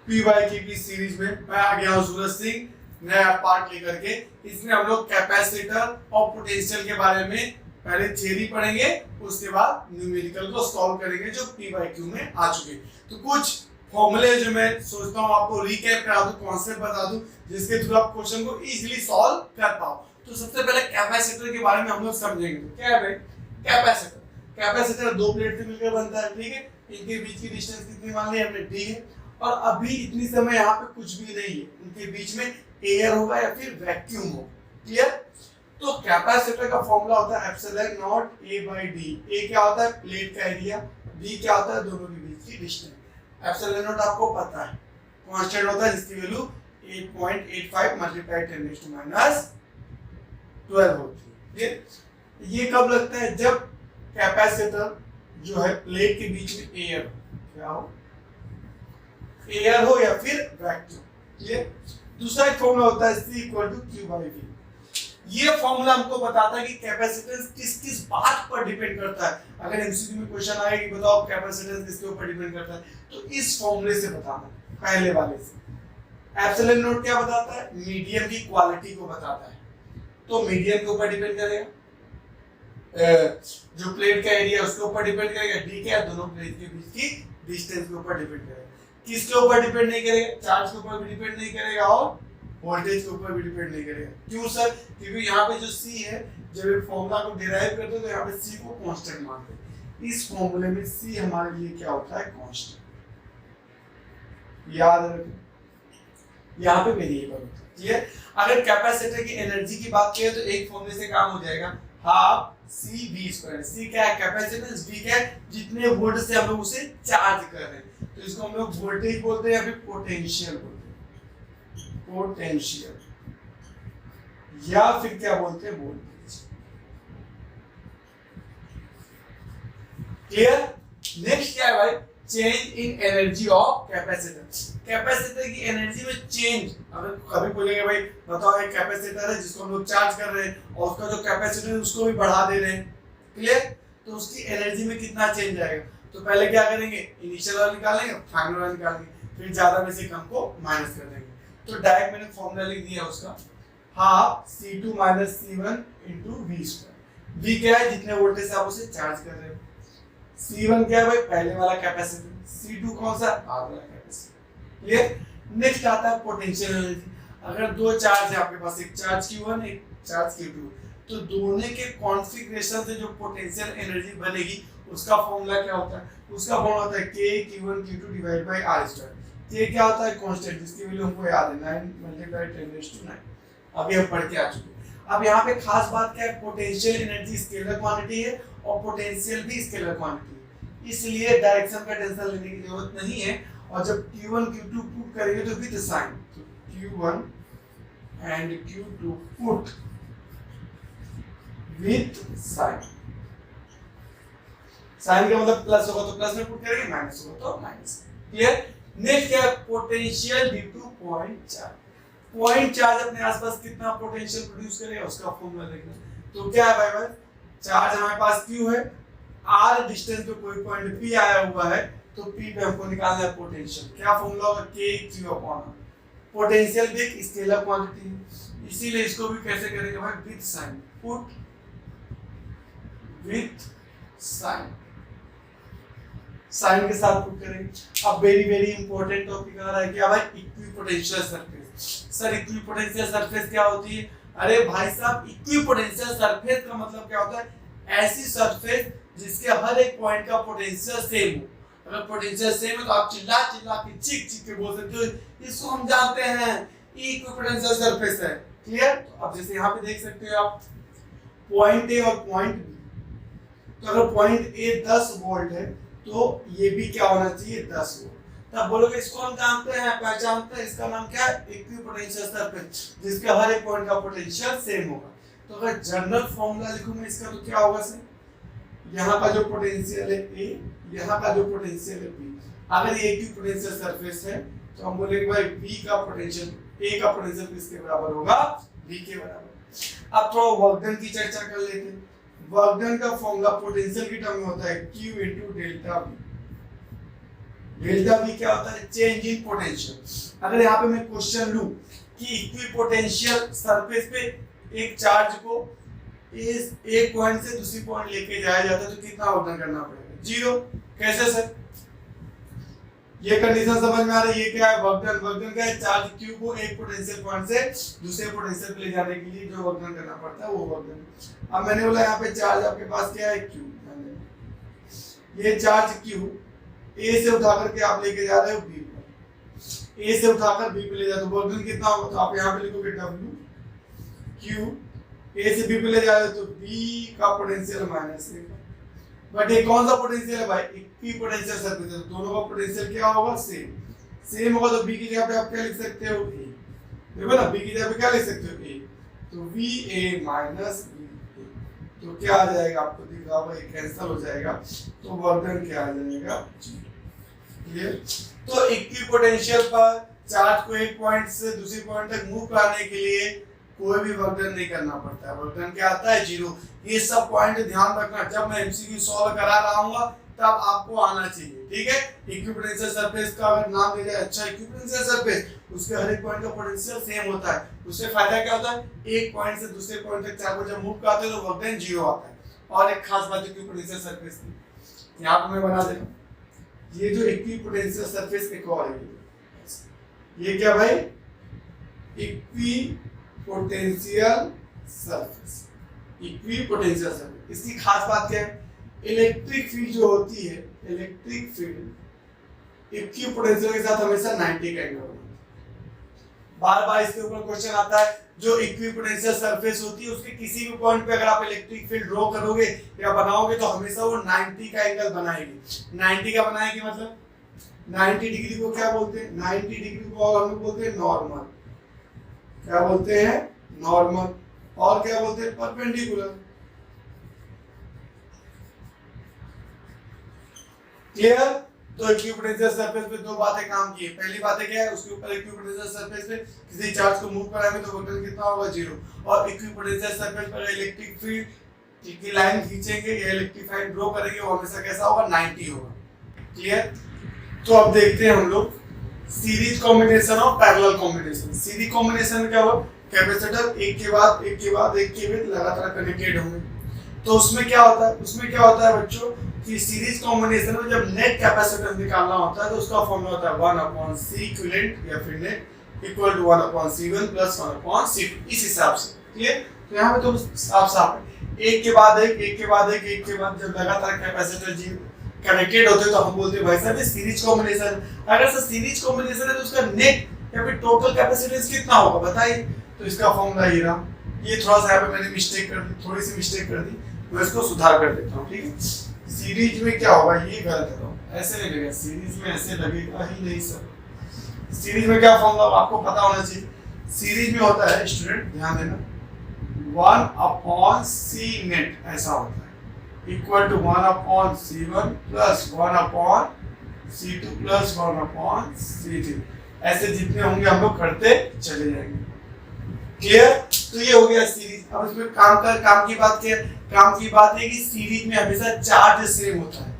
PYQ की series में मैं आ गया हूं सूरज सिंह, नया पार्ट लेकर के। इसमें हम लोग कैपेसिटर और पोटेंशियल के बारे में पहले थ्योरी पढ़ेंगे, उसके बाद न्यूमेरिकल को सॉल्व करेंगे जो पीवाईक्यू में आ चुके। तो कुछ फॉर्मूले जो मैं सोचता हूँ आपको रिकैप करा दूं, कॉन्सेप्ट बता दूं, जिसके थ्रू आप क्वेश्चन को इजीली सॉल्व कर पाओ। तो सबसे पहले कैपेसिटर के बारे में हम लोग समझेंगे। तो क्या है भाई कैपेसिटर? कैपेसिटर दो प्लेट से मिलकर बनता है, ठीक है। इनके बीच की डिस्टेंस कितनी मान ली हमने, डी है। और अभी इतनी समय यहाँ पे कुछ भी नहीं है, उनके बीच में एयर होगा या फिर वैक्यूम होगा, क्लियर। तो कैपेसिटर का फॉर्मूला होता है epsilon naught A by D. A क्या होता है प्लेट का एरिया, डी क्या होता है दोनों के बीच की डिस्टेंस। एप्सिलॉन नॉट आपको पता है कांस्टेंट होता है, जिसकी वैल्यू 8.85 मल्टीप्लाई 10⁻12 होती है। ये कब लगता है? जब कैपेसिटर जो है प्लेट के बीच में एयर क्या हो, एयर हो या फिर वैक्यूम, क्लियर। दूसरा एक फॉर्मूला होता है C = Q/V। ये फॉर्मूला हमको बताता है कि कैपेसिटेंस किस किस बात पर डिपेंड करता है। अगर एमसीक्यू में क्वेश्चन आए कि बताओ कैपेसिटेंस किसके ऊपर डिपेंड करता है, तो इस फॉर्मूले से बताना, पहले वाले से। एप्सिलॉन नॉट क्या बताता है? मीडियम की क्वालिटी को बताता है, तो मीडियम के ऊपर डिपेंड करेगा। जो प्लेट का एरिया उसके ऊपर डिपेंड करेगा। डी क्या है? दोनों प्लेट के बीच की डिस्टेंस के ऊपर डिपेंड करेगा। किसके ऊपर डिपेंड नहीं करेगा? चार्ज के ऊपर भी डिपेंड नहीं करेगा और वोल्टेज के ऊपर भी डिपेंड नहीं करेगा। क्यों सर? क्योंकि यहाँ पे जो C है, जब ये फॉर्मूला को डिराइव करते हैं तो यहाँ पे C को कांस्टेंट मानते हैं। इस फॉर्मूले में C हमारे लिए क्या होता है? कांस्टेंट, याद रखें। यहाँ पे वेरिएबल होता है, क्लियर। अगर कैपेसिटर की एनर्जी की बात करें तो एक फॉर्मूले से काम हो जाएगा, हाफ CV²। C क्या है? कैपेसिटेंस। V क्या है? जितने वोल्ट से हम लोग उसे चार्ज कर रहे हैं, तो इसको हम लोग वोल्टेज बोलते हैं या फिर पोटेंशियल बोलते हैं। पोटेंशियल या फिर क्या बोलते हैं? Voltage, clear. नेक्स्ट क्या है भाई? Change in energy of capacitor. Capacitor की एनर्जी में चेंज। अगर कभी बोलेंगे भाई बताओ एक कैपेसिटर है जिसको हम लोग चार्ज कर रहे हैं और उसका जो कैपेसिटर है उसको भी बढ़ा दे रहे हैं, क्लियर। तो उसकी एनर्जी में कितना चेंज आएगा? तो पहले क्या करेंगे? इनिशियल वाला निकालेंगे, फाइनल वाला निकालेंगे, फिर ज्यादा में से कम को माइनस कर देंगे। तो डायरेक्ट मैंने फॉर्मूला लिख दिया उसका, half C2 - C1 × V²। V क्या है? जितने वोल्टेज से आप उसे चार्ज कर रहे हो। C1 क्या है भाई? पहले वाला कैपेसिटर। C2 कौन सा? बाद वाला कैपेसिटर, क्लियर। नेक्स्ट आता है पोटेंशियल एनर्जी। अगर दो चार्ज है आपके पास, एक चार्ज Q1 एक चार्ज Q2, तो दोनों के कॉन्फ़िगरेशन से जो पोटेंशियल एनर्जी बनेगी उसका फॉर्मूला क्या होता है? उसका फॉर्मूला होता है K/Q1Q2/R²। K क्या होता है? कांस्टेंट, जिसकी वैल्यू हमको याद है 9 × 10⁻⁹ अभी हम पढ़ के आ चुके हैं। अब यहाँ पे खास बात क्या है? पोटेंशियल एनर्जी स्केलर क्वांटिटी है और पोटेंशियल भी स्केलर क्वांटिटी है, इसलिए डायरेक्शन का टेंशन लेने की जरूरत नहीं है। और जब Q1 Q2 पुट करेंगे तो विद साइन, तो Q1 and Q2 put with sign. Sign का मतलब प्लस होगा तो प्लस में पुट करेंगे, माइनस होगा तो माइनस, क्लियर। नेक्स्ट क्या है? Potential due two point charge. Point charge अपने आसपास कितना पोटेंशियल प्रोड्यूस करेगा उसका फॉर्मूला देखना। तो क्या है भाई? चार्ज हमारे पास Q है, R डिस्टेंस पे कोई पॉइंट P आया हुआ है, तो P पे हमको निकालना है पोटेंशियल। क्या फॉर्मूला होगा? KQ/R। पोटेंशियल भी एक स्केलर क्वांटिटी है, इसीलिए इसको भी कैसे करेंगे भाई? With sign, put with sign, sign के साथ पुट करेंगे। अब वेरी इंपॉर्टेंट टॉपिक आ रहा है क्या भाई? Equipotential surface. Sir equipotential surface क्या होती है? अरे भाई साहब, इक्विपोटेंशियल सरफेस का मतलब क्या होता है? ऐसी सरफेस जिसके हर एक पॉइंट का पोटेंशियल सेम हो। अगर पोटेंशियल सेम है तो आप चिल्ला के चीख के बोल सकते हो, इसको हम जानते हैं इक्विपोटेंशियल सरफेस है, क्लियर। तो अब जैसे यहाँ पे देख सकते हो आप पॉइंट ए और पॉइंट बी। तो अगर पॉइंट ए 10 वोल्ट है तो ये भी क्या होना चाहिए? 10 वोल्ट। तब बोलोगे इसको हम जानते हैं, पहचानते हैं, इसका नाम क्या है? इक्विपोटेंशियल सरफेस, जिसके हर एक पॉइंट का पोटेंशियल सेम होगा। तो अगर जनरल फॉर्मूला लिखूंगा इसका तो क्या होगा सर? यहाँ का जो पोटेंशियल है A, यहाँ का जो पोटेंशियल है B। अगर ये इक्विपोटेंशियल सरफेस है तो हम बोलेंगे भाई B का पोटेंशियल, A का पोटेंशियल किसके बराबर होगा? B के बराबर। अब थोड़ा वर्क डन की चर्चा कर लेते हैं। वर्क डन का फॉर्मूला पोटेंशियल की टर्म में होता है Q × ΔV। डेल्टा V क्या होता है? Change in potential. अगर यहाँ पे मैं क्वेश्चन लूं कि इक्विपोटेंशियल सरफेस पे एक चार्ज को इस एक पॉइंट से दूसरी पॉइंट लेके जाया जाता है तो कितना वर्क करना पड़ेगा? 0। कैसे सर? ये कंडीशन समझ में आ रही है? ये क्या है? वर्क डन क्या है? चार्ज Q को एक पोटेंशियल पॉइंट से दूसरे पोटेंशियल पे ले जाने के लिए जो वर्क डन करना पड़ता है वो वर्क डन। अब मैंने बोला यहाँ पे चार्ज आपके पास क्या है? Q। ये चार्ज Q A से उठा करके आप लेके जा रहे हो B पर, A से उठाकर B पे ले जाते हो, वर्क डन कितना होगा? तो आप यहाँ पे लिखोगे W Q, A से B पे ले जा रहे हो तो B का पोटेंशियल -1। बट ये कौन सा पोटेंशियल है भाई? इक्विपोटेंशियल सरफेस है, तो दोनों का पोटेंशियल क्या होगा? सेम होगा। तो B की जगह पे आप क्या लिख सकते हो? A। देखो ना, B की जगह पे क्या लिख सकते हो? A। तो VA माइनस VA, तो क्या आ जाएगा? आपको दिख रहा होगा, ये कैंसिल हो जाएगा, तो वर्क डन क्या आ जाएगा? क्लियर? तो इक्विपोटेंशियल पर चार्ज को एक पॉइंट से दूसरे पॉइंट तक मूव कराने के लिए कोई भी वर्क डन नहीं करना पड़ता है। वर्क डन क्या आता है? 0। ये सब पॉइंट ध्यान रखना, जब मैं एमसीक्यू सॉल्व करा रहा हूँ तब आपको आना चाहिए, ठीक है? इक्विपोटेंशियल सरफेस का अगर नाम ले जाए, अच्छा इक्विपोटेंशियल सरफेस, उसके हर एक पॉइंट का पोटेंशियल सेम होता है। उससे फायदा क्या होता है? एक पॉइंट से दूसरे पॉइंट तक चार्ज को जब मूव कराते हैं तो वर्क डन 0 आता है। और एक खास बात इक्विपोटेंशियल सरफेस की, यहाँ पे मैं बना दे रहा हूँ, ये जो इक्विपोटेंशियल सरफेस एक और है, ये क्या भाई? Equipotential surface. इक्विपोटेंशियल सरफेस, इसकी खास बात क्या है? इलेक्ट्रिक फील्ड जो होती है, इलेक्ट्रिक फील्ड इक्विपोटेंशियल के साथ हमेशा 90 का एंगल बनाती है। बार-बार इसके ऊपर क्वेश्चन आता है, जो इक्विपोटेंशियल सरफेस होती है उसके किसी भी पॉइंट पे अगर आप इलेक्ट्रिक फील्ड ड्रॉ करोगे या बनाओगे तो हमेशा वो 90 का एंगल बनाएगी। 90 का बनाएगी मतलब 90 डिग्री को क्या बोलते हैं? 90 डिग्री को हम लोग बोलते हैं नॉर्मल। क्या बोलते हैं? नॉर्मल। और क्या बोलते हैं? परपेंडिकुलर। क्लियर? तो इक्विपोटेंशियल सरफेस पे दो बातें काम की है। पहली बात क्या है? उसके ऊपर इक्विपोटेंशियल सरफेस पे किसी चार्ज को मूव कराएंगे तो वर्क डन कितना होगा? 0। और इक्विपोटेंशियल सरफेस पर इलेक्ट्रिक फील्ड की लाइन खींचेंगे या इलेक्ट्रिक फील्ड ड्रॉ करेंगे, वो हमेशा कैसा होगा? 90 होगा। क्लियर? तो अब देखते हैं हम लोग सीरीज कॉम्बिनेशन और पैरेलल कॉम्बिनेशन। सीरीज कॉम्बिनेशन में क्या होगा? कैपेसिटर एक के बाद एक के बाद एक के बाद लगातार कनेक्टेड होंगे। तो उसमें क्या होता है? उसमें क्या होता है बच्चों कि सीरीज कॉम्बिनेशन में जब नेट कैपेसिटेंस निकालना होता है तो उसका फॉर्मूला होता है 1/C इक्विवेलेंट या फिर net equal to 1/C1 plus 1/C2, इस हिसाब से। क्लियर? तो यहाँ पे तो साफ है, एक के बाद एक, एक के बाद एक, एक के बाद जब लगातार कैपेसिटर जी कनेक्टेड होते हैं तो हम बोलते हैं भाई साहब सीरीज कॉम्बिनेशन। अगर सर सीरीज कॉम्बिनेशन है तो उसका नेट या फिर टोटल कैपेसिटेंस कितना होगा बताइए? तो इसका फॉर्मूला ये रहा। ये थोड़ा सा यहाँ पे मैंने मिस्टेक कर दी, थोड़ी सी मिस्टेक कर दी, मैं इसको सुधार कर देता हूँ, ठीक है? सीरीज में क्या होगा? ये गलत है, तो ऐसे नहीं लगेगा, सीरीज में ऐसे लगेगा ही नहीं सर। सीरीज में क्या फॉर्मूला आपको पता होना चाहिए। सीरीज में होता है, स्टूडेंट ध्यान देना, 1/C नेट ऐसा होता है equal to 1/C1 plus 1/C2 plus 1/C3। ऐसे जितने होंगे हम लोग करते चले जाएंगे। क्लियर? तो ये हो गया सीरीज। अब इसमें काम की बात क्या है? काम की बात है कि सीरीज में हमेशा चार्ज सेम होता है।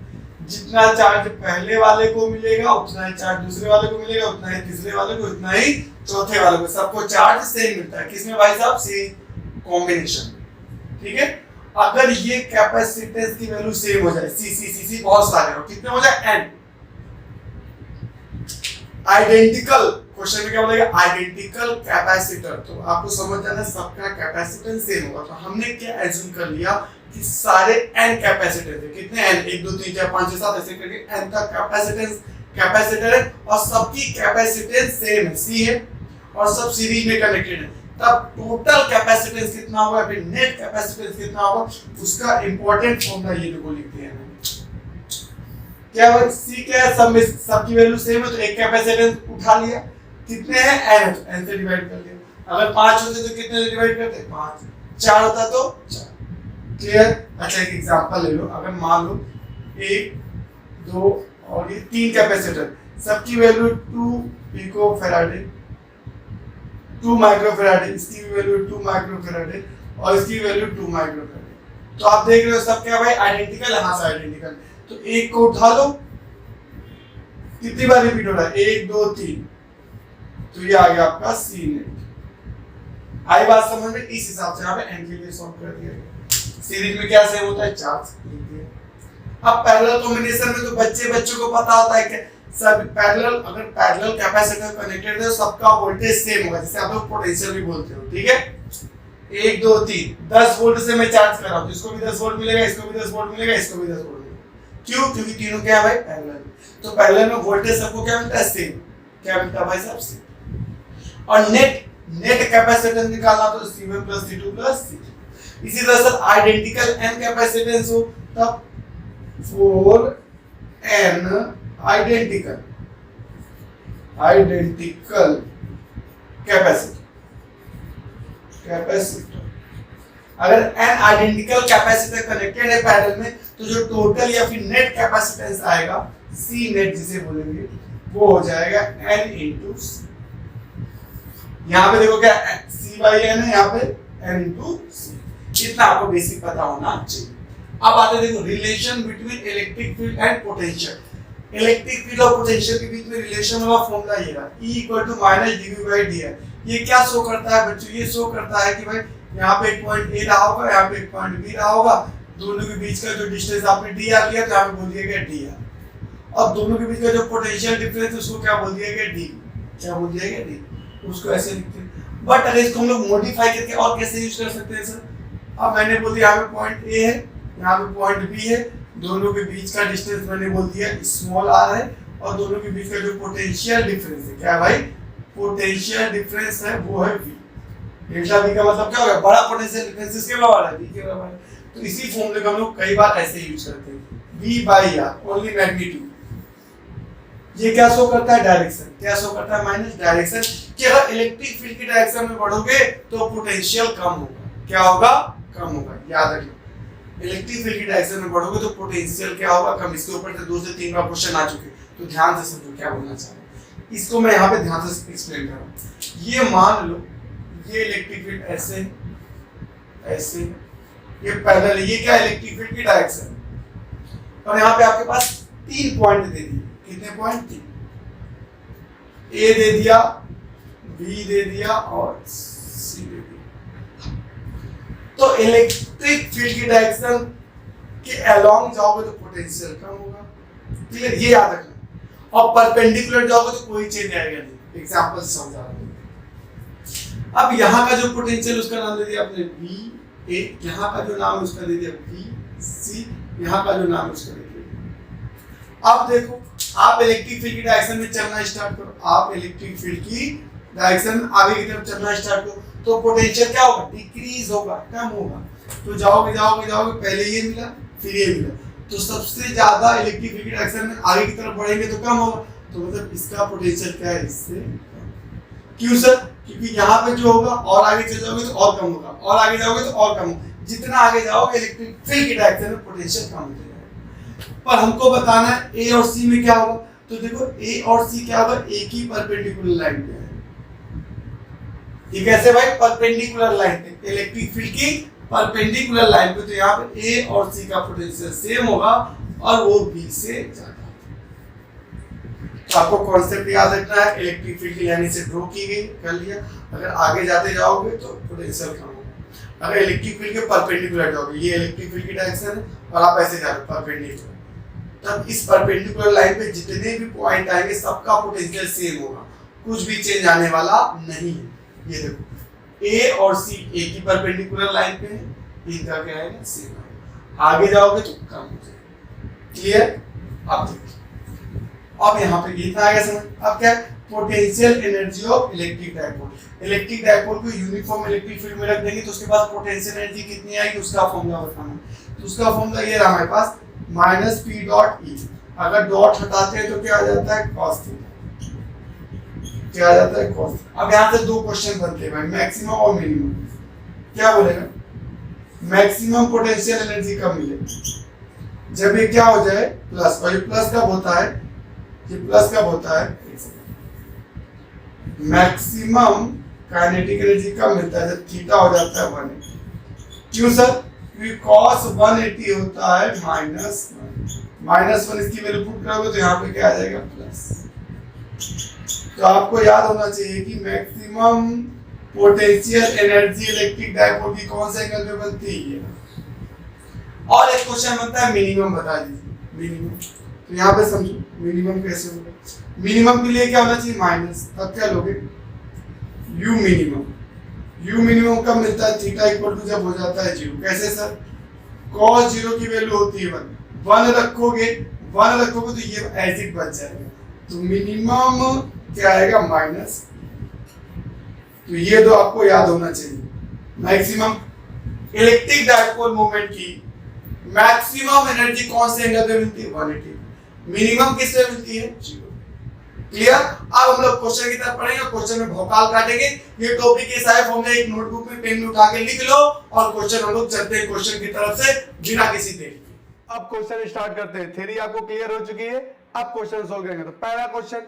जितना चार्ज पहले वाले को मिलेगा उतना ही चार्ज दूसरे वाले को मिलेगा, उतना ही तीसरे वाले को, उतना ही चौथे वाले को, सबको चार्ज सेम मिलता है। किसमें भाई साहब? सीरीज कॉम्बिनेशन में। ठीक है? अगर ये कैपेसिटेंस की वैल्यू सेम हो जाए, सी बहुत सारे हो, कितने हो जाए? n, आइडेंटिकल, क्वेश्चन में क्या बोलेगा? आइडेंटिकल कैपेसिटर, तो आपको समझ जाना सबका कैपेसिटेंस सेम होगा। तो हमने क्या एज्यूम कर लिया कि सारे n कैपेसिटर है। कितने n? 1 2 3 4 5 6 7 ऐसे करके n तक कैपेसिटर है और सबकी कैपेसिटेंस सेम है, c है, और सब सीरीज में कनेक्टेड है। तब टोटल कैपेसिटेंस कितना होगा, फिर नेट कैपेसिटेंस कितना होगा, उसका इंपॉर्टेंट फॉर्मूला ये देखो लिख दिया है। क्या है? c क्या है? सब में सबकी वैल्यू सेम है तो एक कैपेसिटेंस उठा लिया, कितने हैं? n, n से डिवाइड कर लिया। अगर 5 होते तो कितने से डिवाइड करते? 5। 4 होता तो 4। क्लियर? अच्छा एक एग्जांपल ले लो। अगर मान लो 1 2 और ये 3 कैपेसिटर, सबकी वैल्यू 2 पिकोफैराड, 2 माइक्रोफैराड, इसकी वैल्यू 2 माइक्रोफैराड और इसकी वैल्यू 2 माइक्रोफैराड। तो आप देख रहे हो सब क्या भाई? आइडेंटिकल। हां से आइडेंटिकल। तो एक को उठा लो, कितनी बार रिपीट हो रहा है, 1 2 3, तो ये आ गया आपका सी नेट। आई बात समझ में, इस हिसाब से यहाँ पे एन के लिए सॉल्व कर दिया गया। सीरीज में क्या सेव होता है, चार्ज। अब पैरेलल कॉम्बिनेशन में तो बच्चों को पता होता है कि सब पैरेलल, अगर पैरेलल कैपेसिटर कनेक्टेड है सबका वोल्टेज सेम होगा, जिसे आप लोग पोटेंशियल भी बोलते हो, ठीक है। 1 2 3 10 वोल्ट से मैं चार्ज कर रहा हूं, तो इसको भी 10 वोल्ट मिलेगा, इसको भी 10 वोल्ट मिलेगा, इसको भी 10 वोल्ट मिलेगा। क्यों? क्योंकि तीनों क्या है भाई, पैरेलल। तो पैरेलल में वोल्टेज सबको क्या मिलता है, सेम। क्या मिलता है भाई साहब, सेम। और नेट कैपेसिटेंस निकालना तो C1 C2 C3। इसी तरह से आइडेंटिकल n कैपेसिटेंस हो तब 4n आइडेंटिकल कैपेसिटर। अगर n आइडेंटिकल कैपेसिटर कनेक्टेड है पैरेलल में, तो जो टोटल या फिर नेट कैपेसिटेंस आएगा, C नेट जिसे बोलेंगे, वो हो जाएगा n इंटू C। यहाँ पे देखो क्या C/n है, यहाँ पे n इंटू C। इतना आपको बेसिक पता होना चाहिए। अब आते देखो relation between electric field and potential. Electric field और पोटेंशियल के बीच में रिलेशन वाला फॉर्मूला ये रहा, E = -dV/dr। ये क्या शो करता है बच्चों, ये शो करता है कि भाई यहाँ पे एक पॉइंट A रहा होगा, यहाँ पे एक पॉइंट B रहा होगा, दोनों के बीच का जो डिस्टेंस आपने dr लिया तो यहाँ पे बोल दिया गया dr, और दोनों के बीच का जो पोटेंशियल डिफरेंस उसको क्या बोल दिया गया, d। क्या बोल दिया गया, d। उसको ऐसे लिखते हैं। बट अगर इसको हम लोग मॉडिफाई करके और कैसे यूज कर सकते हैं सर? अब मैंने बोल दिया यहाँ पे पॉइंट A है, यहाँ पे पॉइंट B है, दोनों के बीच का डिस्टेंस मैंने बोल दिया स्मॉल r है, और दोनों के बीच का जो पोटेंशियल डिफरेंस है, क्या भाई, पोटेंशियल डिफरेंस है वो है V। डेल्टा V का मतलब क्या होगा, बड़ा पोटेंशियल डिफरेंस किसके बराबर है, V के बराबर है। तो इसी फॉर्मूले को हम लोग कई बार ऐसे यूज करते हैं, V/r ओनली मैग्नीट्यूड। ये क्या शो करता है, डायरेक्शन। क्या शो करता है, माइनस डायरेक्शन, कि अगर इलेक्ट्रिक फील्ड की डायरेक्शन में बढ़ोगे तो पोटेंशियल कम होगा। क्या होगा, कम होगा। याद रखिए, इलेक्ट्रिक फील्ड की डायरेक्शन में बढ़ोगे तो पोटेंशियल क्या होगा, कम। इसके ऊपर से 2 से 3 बार क्वेश्चन आ चुके, तो ध्यान से समझो क्या बोलना चाह रहे हैं। इसको मैं यहाँ पे ध्यान से एक्सप्लेन कर रहा हूँ। ये मान लो ये इलेक्ट्रिक फील्ड ऐसे ऐसे, ये पैरेलल, ये क्या इलेक्ट्रिक फील्ड की डायरेक्शन, और यहाँ पे आपके पास 3 पॉइंट दे दिए। कितने पॉइंट, 3। A दे दिया, B दे दिया और C दे दिया। तो इलेक्ट्रिक फील्ड की डायरेक्शन के अलोंग जाओगे तो पोटेंशियल कम होगा, क्लियर, ये याद रखना। और परपेंडिकुलर जाओगे तो कोई चेंज आएगा नहीं। एग्जांपल से समझा रहा हूं। अब यहाँ का जो पोटेंशियल उसका नाम दे दिया आपने VA, यहाँ का जो नाम है उसका दे दिया VC, यहाँ का जो नाम है उसका दे दिया। अब देखो, आप इलेक्ट्रिक फील्ड की डायरेक्शन में चलना स्टार्ट करो, आप इलेक्ट्रिक फील्ड की डायरेक्शन में आगे की तरफ चलना स्टार्ट करो, तो पोटेंशियल क्या होगा, डिक्रीज होगा, कम होगा। तो जाओगे जाओगे जाओगे, पहले ये मिला फिर ये मिला, तो सबसे ज्यादा इलेक्ट्रिक फील्ड की डायरेक्शन में आगे की तरफ बढ़ेंगे तो कम होगा। तो मतलब इसका पोटेंशियल क्या है, इससे कम। क्यों सर? क्योंकि यहाँ पे जो होगा और आगे चले जाओगे तो और कम होगा, और आगे जाओगे तो और कम होगा। जितना आगे जाओगे इलेक्ट्रिक फील्ड की डायरेक्शन में पोटेंशियल कम होता जाएगा। पर हमको बताना है A और C में क्या होगा। तो देखो A और C क्या होगा, एक ही परपेंडिकुलर लाइन पे है। ये कैसे भाई, परपेंडिकुलर लाइन पे, इलेक्ट्रिक फील्ड की परपेंडिकुलर लाइन पे। तो यहाँ पे A और C का पोटेंशियल सेम होगा और वो B से ज्यादा। तो आपको कॉन्सेप्ट याद रखना है, इलेक्ट्रिक फील्ड की लाइन से ड्रॉ की गई, कर लिया। अगर आगे जाते जाओगे तो पोटेंशियल कम होगा। अगर इलेक्ट्रिक फील्ड के परपेंडिकुलर जाओगे, ये इलेक्ट्रिक फील्ड की डायरेक्शन है और आप ऐसे जा रहे हो परपेंडिकुलर, तब इस परपेंडिकुलर लाइन पे जितने भी पॉइंट आएंगे सबका पोटेंशियल सेम होगा, कुछ भी चेंज आने वाला नहीं है। ये देखो A और C एक ही परपेंडिकुलर लाइन पे है, इनका क्या है, सेम है। आगे जाओगे तो कम हो जाएगा। क्लियर? अब देखो, अब यहाँ पे इतना आ गया समझ। अब क्या है, potential energy of electric dipole. Electric dipole को यूनिफॉर्म इलेक्ट्रिक फील्ड में रख देंगे तो उसके पास पोटेंशियल एनर्जी कितनी आएगी उसका फॉर्मूला बताना। तो उसका फॉर्मूला ये रहा हमारे पास, -P.E। अगर डॉट हटाते हैं तो क्या आ जाता है, cos थीटा। क्या आ जाता है, cos। अब यहाँ से 2 क्वेश्चन बनते हैं भाई, मैक्सिमम और मिनिमम। क्या बोलेगा, मैक्सिमम पोटेंशियल एनर्जी कब मिलेगी, जब ये क्या हो जाए प्लस। और ये प्लस कब होता है, ये प्लस कब होता है, मैक्सिमम काइनेटिक एनर्जी कब मिलता है, जब थीटा हो जाता है 180। क्यों सर, क्योंकि cos 180 होता है -1। -1 इसकी वैल्यू पुट करोगे तो यहाँ पे क्या आ जाएगा प्लस। तो आपको याद होना चाहिए कि maximum potential energy electric dipole की कौन से एंगल पे बनती है। और एक क्वेश्चन बनता है मिनिमम बता दीजिए मिनिमम। तो यहाँ पे समझो मिनिमम कैसे होगा। मिनिमम के लिए क्या होना चाहिए माइनस, तब क्या लोगे यू मिनिमम। यू मिनिमम कब मिलता है थीटा इक्वल टू जब हो जाता है 0। कैसे सर, cos 0 की वैल्यू होती है 1 रखोगे तो ये एज इट बच जाएगा। तो मिनिमम क्या आएगा माइनस। तो ये दो आपको याद होना चाहिए। मैक्सिमम इलेक्ट्रिक डायपोल मोमेंट की मैक्सिमम एनर्जी कौन से एंगल पे मिलती है 180, मिनिमम किस पे मिलती है 0। क्लियर। अब हम लोग क्वेश्चन की तरफ पढ़ेंगे, क्वेश्चन में भौकाल काटेंगे। ये टॉपिक के सारे फॉर्मूले एक नोटबुक में पेन में उठा के लिख लो और क्वेश्चन हम लोग चलते हैं क्वेश्चन की तरफ से बिना किसी देरी के। अब क्वेश्चन स्टार्ट करते हैं। थ्योरी आपको क्लियर हो चुकी है, अब क्वेश्चन सोल्व करेंगे। तो पहला क्वेश्चन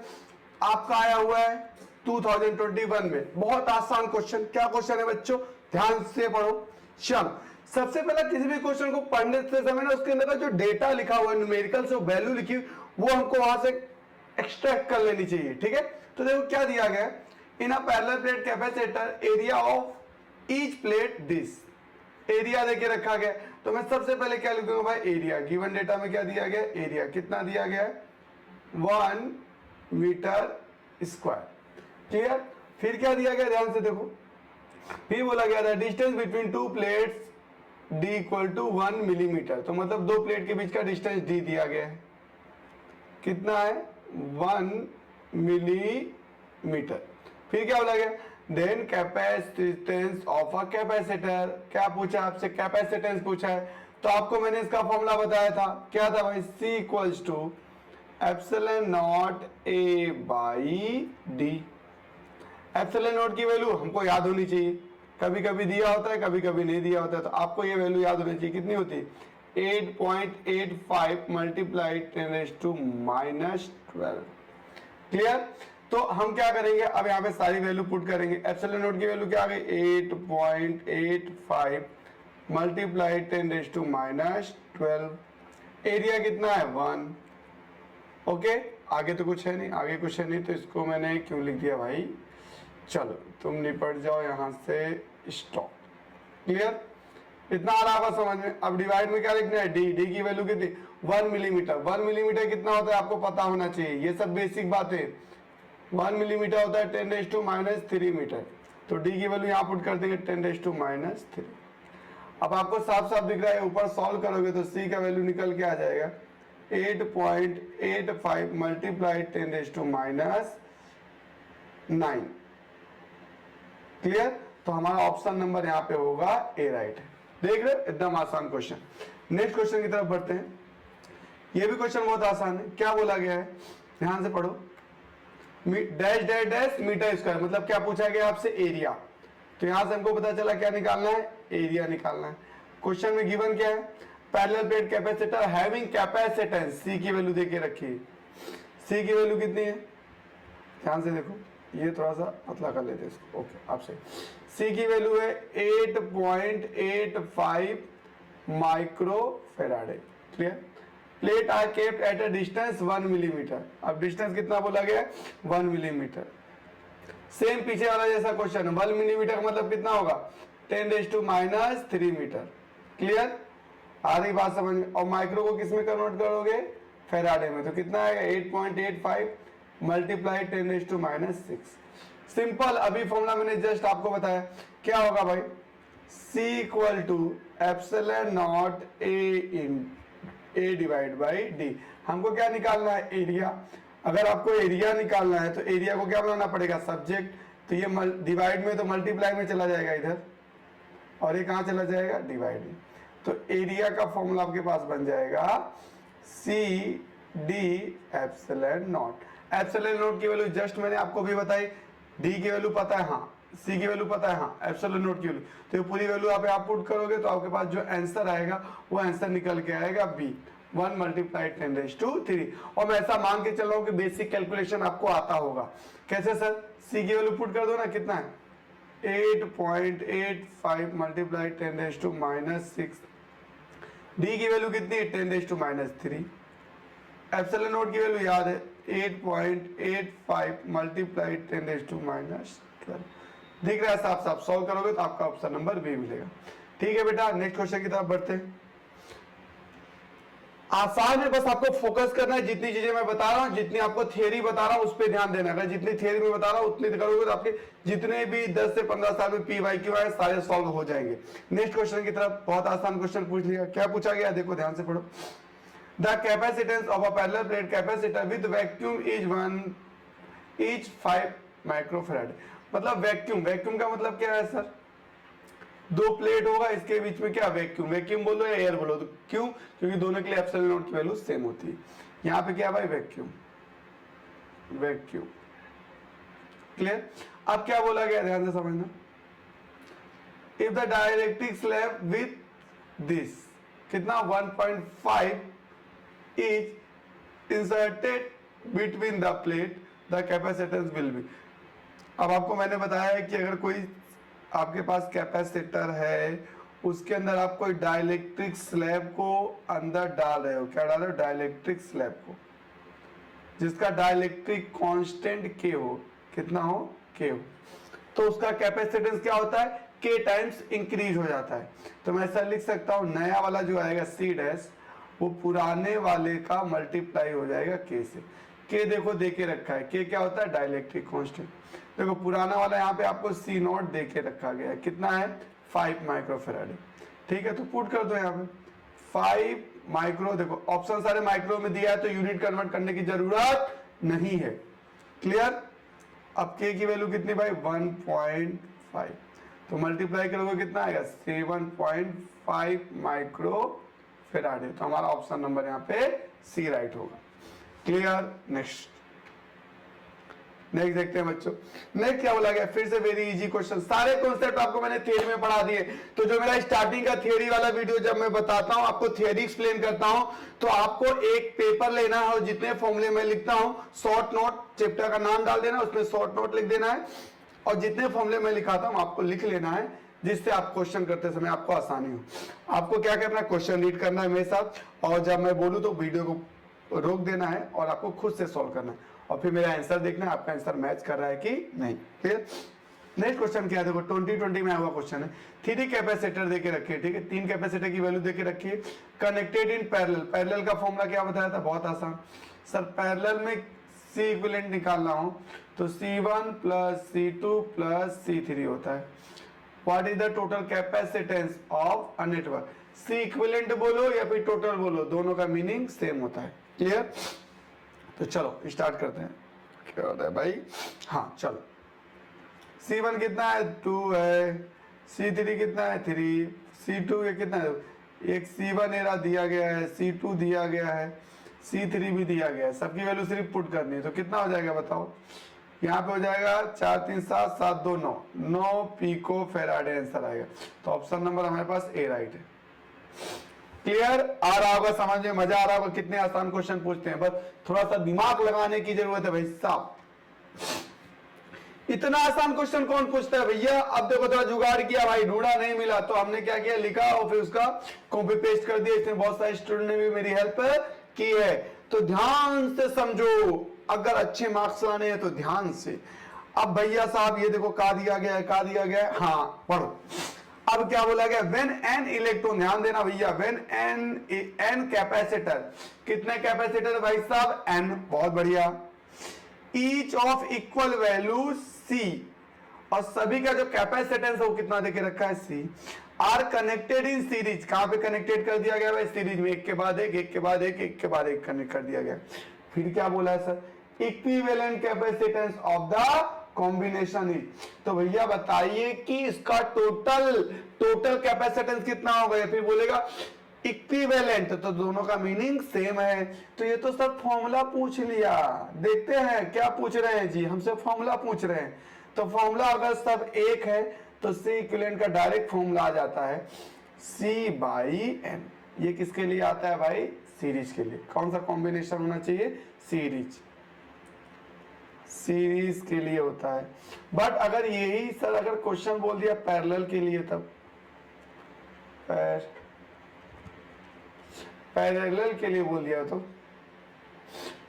आपका आया हुआ है 2021 में, बहुत आसान क्वेश्चन। क्या क्वेश्चन है बच्चों, ध्यान से पढ़ो। चलो सबसे पहले किसी भी क्वेश्चन को पढ़ने से समय ना उसके अंदर का जो डेटा लिखा हुआ है न्यूमेरिकल से वैल्यू लिखी वो हमको वहां से एक्सट्रैक्ट कर लेनी चाहिए। ठीक है, तो देखो क्या दिया गया, in a parallel plate capacitor area of each plate this, area देके रखा गया। तो मैं सबसे पहले क्या लिखूंगा भाई एरिया। गिवन डेटा में क्या दिया गया, एरिया कितना दिया गया है 1 मीटर स्क्वायर। क्लियर। फिर क्या दिया गया ध्यान से देखो, फिर बोला गया था distance between two plates d equal to 1 millimetre. तो मतलब दो प्लेट के बीच का डिस्टेंस d दिया गया है, कितना है 1 मिलीमीटर। फिर क्या बोला गया, then capacitance of a capacitor. क्या पूछा आपसे, कैपेसिटेंस पूछा है। तो आपको मैंने इसका फॉर्मूला बताया था, क्या था भाई C equals to epsilon naught A by D। Epsilon naught की वैल्यू हमको याद होनी चाहिए, कभी कभी दिया होता है कभी कभी नहीं दिया होता है। तो आपको ये वैल्यू याद होनी चाहिए, कितनी होती है 8.85 मल्टीप्लाइड 10⁻⁻12। क्लियर। तो हम क्या करेंगे, अब यहाँ पे सारी वैल्यू पुट करेंगे। एप्सिलॉन नॉट की वैल्यू क्या आ गई 8.85 मल्टीप्लाइड 10⁻⁻12। एरिया कितना है 1। ओके, आगे तो कुछ है नहीं, आगे कुछ है नहीं, तो इसको मैंने क्यों लिख दिया भाई। चलो तुम निपट जाओ यहाँ से, स्टॉप। क्लियर, इतना आ रहा होगा समझ में। अब डिवाइड में क्या लिखना है डी, डी की वैल्यू कितनी 1 मिलीमीटर। 1 मिलीमीटर कितना होता है आपको पता होना चाहिए, ये सब बेसिक बातें। 1 मिलीमीटर होता है 10⁻³ मीटर। तो डी की वैल्यू यहाँ पुट कर देंगे 10⁻³ अब आपको साफ साफ दिख रहा है, ऊपर सॉल्व करोगे तो सी का वैल्यू निकल के आ जाएगा 8.85 मल्टीप्लाइड 10⁻⁹। क्लियर। तो हमारा ऑप्शन नंबर यहाँ पे होगा ए राइट है। देख रहे एकदम आसान क्वेश्चन। नेक्स्ट क्वेश्चन की तरफ बढ़ते हैं। ये भी क्वेश्चन बहुत आसान है। क्या बोला गया है, ध्यान से पढ़ो। Dash dash dash metre square, मतलब क्या पूछा गया आपसे एरिया। तो यहां से हमको पता चला क्या निकालना है, एरिया निकालना है। क्वेश्चन में गिवन क्या है, parallel plate capacitor having capacitance, C की वैल्यू देके रखी है। सी की वैल्यू कितनी है, ध्यान से देखो, ये थोड़ा सा पतला कर लेते हैं इसको। ओके, आपसे सी की वैल्यू है 8.85 micro farad. Clear. Plate are kept at a distance 1 millimetre. अब डिस्टेंस कितना बोला गया 1 मिलीमीटर। सेम पीछे वाला जैसा क्वेश्चन, 1 मिलीमीटर का मतलब कितना होगा 10⁻³ मीटर। क्लियर, आ रही बात समझ में। और माइक्रो को किस में कन्वर्ट करोगे, फेराडे में। तो कितना आएगा 8.85 मल्टीप्लाई 10⁻⁶। सिंपल, अभी फॉर्मूला मैंने जस्ट आपको बताया। क्या होगा भाई, C equal to epsilon naught A divide by D। हमको क्या निकालना है, एरिया। अगर आपको एरिया निकालना है तो एरिया को क्या बनाना पड़ेगा, सब्जेक्ट। तो ये डिवाइड में तो मल्टीप्लाई में चला जाएगा इधर, और ये कहाँ चला जाएगा, डिवाइड में। तो एरिया का फॉर्मूला आपके पास बन जाएगा CD epsilon not. Epsilon naught की वैल्यू जस्ट मैंने आपको भी बताई। डी की वैल्यू पता है, हाँ। सी की वैल्यू पता है, हाँ। एप्सिलॉन नॉट की वैल्यू, तो ये पूरी वैल्यू आप पुट करोगे तो आपके पास जो आंसर आएगा वो आंसर निकल के आएगा बी, 1 मल्टीप्लाइड 10⁻³ और मैं ऐसा मान के चल रहा हूँ कि बेसिक कैलकुलेशन आपको आता होगा। कैसे सर, सी की वैल्यू पुट कर दो ना, कितना है 8.85 मल्टीप्लाइड 10⁻⁻⁶। डी की वैल्यू कितनी है 10⁻⁻3। एप्सिलॉन नॉट की वैल्यू याद है 8.85 मल्टीप्लाई 10⁻²। दिख रहा है साफ साफ, सॉल्व करोगे तो आपका ऑप्शन नंबर बी मिलेगा। ठीक है बेटा, नेक्स्ट क्वेश्चन की तरफ बढ़ते हैं। आसान है, बस आपको फोकस करना है। जितनी चीजें मैं बता रहा हूं, जितनी आपको थियरी बता रहा हूं, उस पर ध्यान देना। अगर जितनी थियरी में बता रहा हूं उतनी करोगे तो आपके जितने भी 10 से 15 साल में PYQ आए सारे सॉल्व हो जाएंगे। नेक्स्ट क्वेश्चन की तरफ, बहुत आसान क्वेश्चन पूछ लिया। क्या पूछा गया देखो ध्यान से पढ़ो। The capacitance of a parallel plate capacitor with vacuum is 5 microfarad. मतलब वैक्यूम, वैक्यूम का मतलब क्या है सर? दो प्लेट होगा, इसके बीच में क्या वैक्यूम, वैक्यूम बोलो या एयर बोलो, तो क्यों? क्योंकि दोनों के लिए एप्सिलॉन नॉट की वैल्यू सेम होती है। यहां पे क्या भाई? Vacuum, vacuum. क्लियर? अब क्या बोला गया ध्यान से समझना। If the dielectric slab with this कितना 1.5 is inserted between the plate the capacitance will be. अब आपको मैंने बताया है कि अगर कोई आपके पास कैपेसिटर है, उसके अंदर आप कोई डाइलेक्ट्रिक स्लैब को अंदर डाल रहे हो। क्या डाल रहे हो? डाइलेक्ट्रिक स्लैब को, जिसका डाइलेक्ट्रिक कांस्टेंट के हो। कितना हो? के हो। तो उसका कैपेसिटेंस क्या होता है? के टाइम्स इंक्रीज हो जाता है। तो मैं ऐसा लिख सकता हूं, नया वाला जो आएगा सी डैश, वो पुराने वाले का मल्टीप्लाई हो जाएगा के से। के देखो दे के रखा है, के क्या होता है? Dielectric constant. देखो पुराना वाला यहाँ पे आपको सी नॉट दे के रखा गया है। कितना है? 5 माइक्रोफैराड। ठीक है, तो पुट कर दो यहाँ पे 5 माइक्रो। देखो ऑप्शन सारे माइक्रो में दिया है, तो यूनिट कन्वर्ट करने की जरूरत नहीं है। क्लियर? अब के की वैल्यू कितनी भाई? 1.5। तो मल्टीप्लाई करोगे कितना आएगा? 7.5 माइक्रोफैराड है। तो हमारा ऑप्शन नंबर यहाँ पे सी राइट होगा। क्लियर? नेक्स्ट देखते हैं बच्चों। नेक्स्ट क्या बोला गया? फिर से वेरी इजी क्वेश्चन। सारे कॉन्सेप्ट आपको मैंने थियरी में पढ़ा दिए। तो जो मेरा स्टार्टिंग का थियरी वाला वीडियो जब मैं बताता हूं, आपको थियरी एक्सप्लेन करता हूं, तो आपको एक पेपर लेना है और जितने फॉर्मूले मैं लिखता हूं, शॉर्ट नोट, चैप्टर का नाम डाल देना, उसमें शॉर्ट नोट लिख देना है, और जितने फॉर्मूले मैं लिखाता हूं आपको लिख लेना है, जिससे आप क्वेश्चन करते समय आपको आसानी हो। आपको क्या करना है? क्वेश्चन रीड करना है मेरे साथ, और जब मैं बोलूं तो वीडियो को रोक देना है और आपको खुद से सॉल्व करना है, और फिर मेरा आंसर देखना है आपका आंसर मैच कर रहा है कि नहीं। क्लियर? नेक्स्ट क्वेश्चन क्या है? देखो 2020 में आया हुआ क्वेश्चन है। 3 कैपेसिटर देके रखे, ठीक है, 3 कैपेसिटर की वैल्यू देके रखी है, कनेक्टेड इन पैरेलल। पैरेलल का फॉर्मूला क्या बताया था? बहुत आसान सर, पैरेलल में सी इक्विवेलेंट निकालना हो तो C1 plus C2 plus C3 होता है। What is the total capacitance of a network? C equivalent बोलो या फिर टोटल बोलो, दोनों का मीनिंग सेम होता है। क्लियर? तो चलो स्टार्ट करते हैं। क्या होता है भाई? हाँ चलो, C1 कितना है? 2 है। C3 कितना है? 3। C2 ये कितना है? एक C1 एरा दिया गया है, C2 दिया गया है, C3 भी दिया गया है। सबकी वैल्यू सिर्फ पुट करनी है। तो कितना हो जाएगा बताओ? यहाँ पे हो जाएगा 4 3 7 7 2 9 9 पिको फैराड आंसर आएगा। तो ऑप्शन नंबर हमारे पास ए राइट है। क्लियर? आ रहा होगा समझ में, मजा आ रहा होगा। कितने आसान क्वेश्चन पूछते हैं, बस थोड़ा सा दिमाग लगाने की जरूरत है भाई साहब। इतना आसान क्वेश्चन कौन पूछता है भैया? अब देखो थोड़ा जुगाड़ किया भाई, ढूंढा नहीं मिला तो हमने क्या किया? लिखा और फिर उसका कॉपी पेस्ट कर दिया। इसमें बहुत सारे स्टूडेंट ने भी मेरी हेल्प की है। तो ध्यान से समझो, अगर अच्छे मार्क्स लाने हैं तो ध्यान से। अब भैया साहब ये देखो का दिया गया है, का दिया गया है, हाँ पढ़ो। अब क्या बोला गया? व्हेन एन इलेक्ट्रॉन, ध्यान देना भैया, व्हेन एन कैपेसिटर, कितने कैपेसिटर भाई साहब? एन, बहुत बढ़िया। Each of equal value C, और सभी का जो कैपेसिटेंस है वो कितना देके रखा है? सी, आर कनेक्टेड इन सीरीज। कहां पे कनेक्टेड कर दिया गया भाई? सीरीज में, एक के बाद एक, एक के बाद एक, एक के बाद एक कनेक्ट कर दिया गया। फिर क्या बोला है sir? Equivalent capacitance of the combination is. तो भैया बताइए कि इसका टोटल कैपेसिटेंस कितना होगा? फिर बोलेगा इक्विवेलेंट, तो दोनों का मीनिंग सेम है। तो ये तो सब फॉर्मूला पूछ लिया। देखते हैं क्या पूछ रहे हैं जी, हमसे फॉर्मूला पूछ रहे हैं। तो फॉर्मूला अगर सब एक है तो सी इक्विवेलेंट का डायरेक्ट फॉर्मूला आ जाता है C/N। ये किसके लिए आता है भाई? सीरीज के लिए। कौन सा कॉम्बिनेशन होना चाहिए? सीरीज, सीरीज के लिए होता है। बट अगर यही सर अगर क्वेश्चन बोल दिया पैरेलल के लिए, तब पैरेलल के लिए बोल दिया तो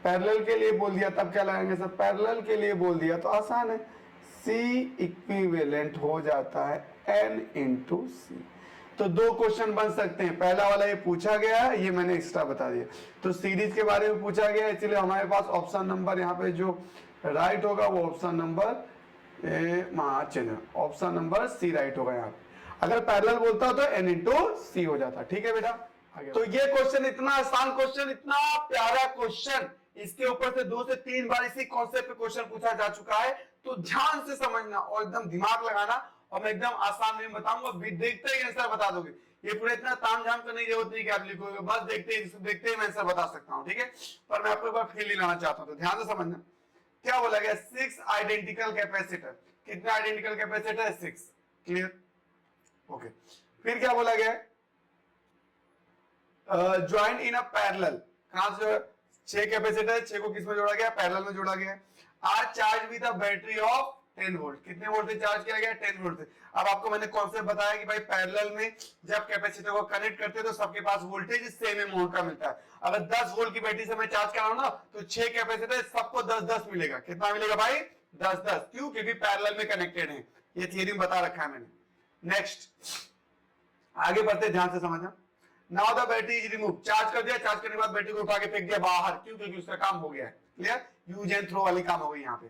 पैरेलल के लिए बोल दिया तब क्या लगाएंगे सर, पैरेलल के लिए बोल दिया तो आसान है, C इक्विवेलेंट हो जाता है N इंटू सी। तो दो क्वेश्चन बन सकते हैं, पहला वाला ये पूछा गया है, ये मैंने एक्स्ट्रा बता दिया, तो सीरीज के बारे में पूछा गया है, इसलिए हमारे पास ऑप्शन नंबर यहाँ पे जो राइट होगा वो ऑप्शन नंबर सी राइट होगा यहाँ पे। अगर पैरेलल बोलता तो N इंटू सी हो जाता। ठीक है बेटा, तो ये क्वेश्चन इतना आसान क्वेश्चन, इतना प्यारा क्वेश्चन, इसके ऊपर से 2 से 3 बार इसी कॉन्सेप्ट पे क्वेश्चन पूछा जा चुका है, तो ध्यान से समझना और एकदम दिमाग लगाना, और मैं एकदम आसान में बताऊंगा, देखते ही आंसर बता दोगे। ये पूरा इतना तामझाम करने की जरूरत नहीं कि आप लिखोगे, बस देखते ही मैं आंसर बता सकता हूं। ठीक है, पर मैं आपको एक बार फील दिलाना चाहता हूं, तो ध्यान से समझना। क्या बोला गया, 6 आइडेंटिकल कैपेसिटर। कितने आइडेंटिकल कैपेसिटर? 6। Clear, okay. फिर क्या बोला गया, ज्वाइन इन अ पैरेलल। कहां से 6 कैपेसिटर, 6 को किस में जोड़ा गया, पैरेलल में जोड़ा गया। Are charge with a battery of 10 volt. कितने वोल्ट से चार्ज किया गया, 10 वोल्ट से। अब आपको मैंने कॉन्सेप्ट बताया कि भाई पैरेलल में जब कैपेसिटर को कनेक्ट करते हैं तो सबके पास वोल्टेज सेम अमाउंट का मिलता है। अगर 10 वोल्ट की बैटरी से मैं चार्ज कर रहा हूं ना, तो 6 कैपेसिटर सबको 10-10 मिलेगा। कितना मिलेगा भाई, 10-10। क्यों, क्योंकि पैरेलल में कनेक्टेड है, ये थियरी में बता रखा है मैंने। नेक्स्ट आगे बढ़ते, ध्यान से समझना। Now the battery is remove. Charge कर दिया, चार्ज करने के बाद बैटरी को उठा के फेंक दिया बाहर। क्यों, क्योंकि उसका काम हो गया है। क्लियर, यूज एंड थ्रो वाली काम हो गई यहाँ पे।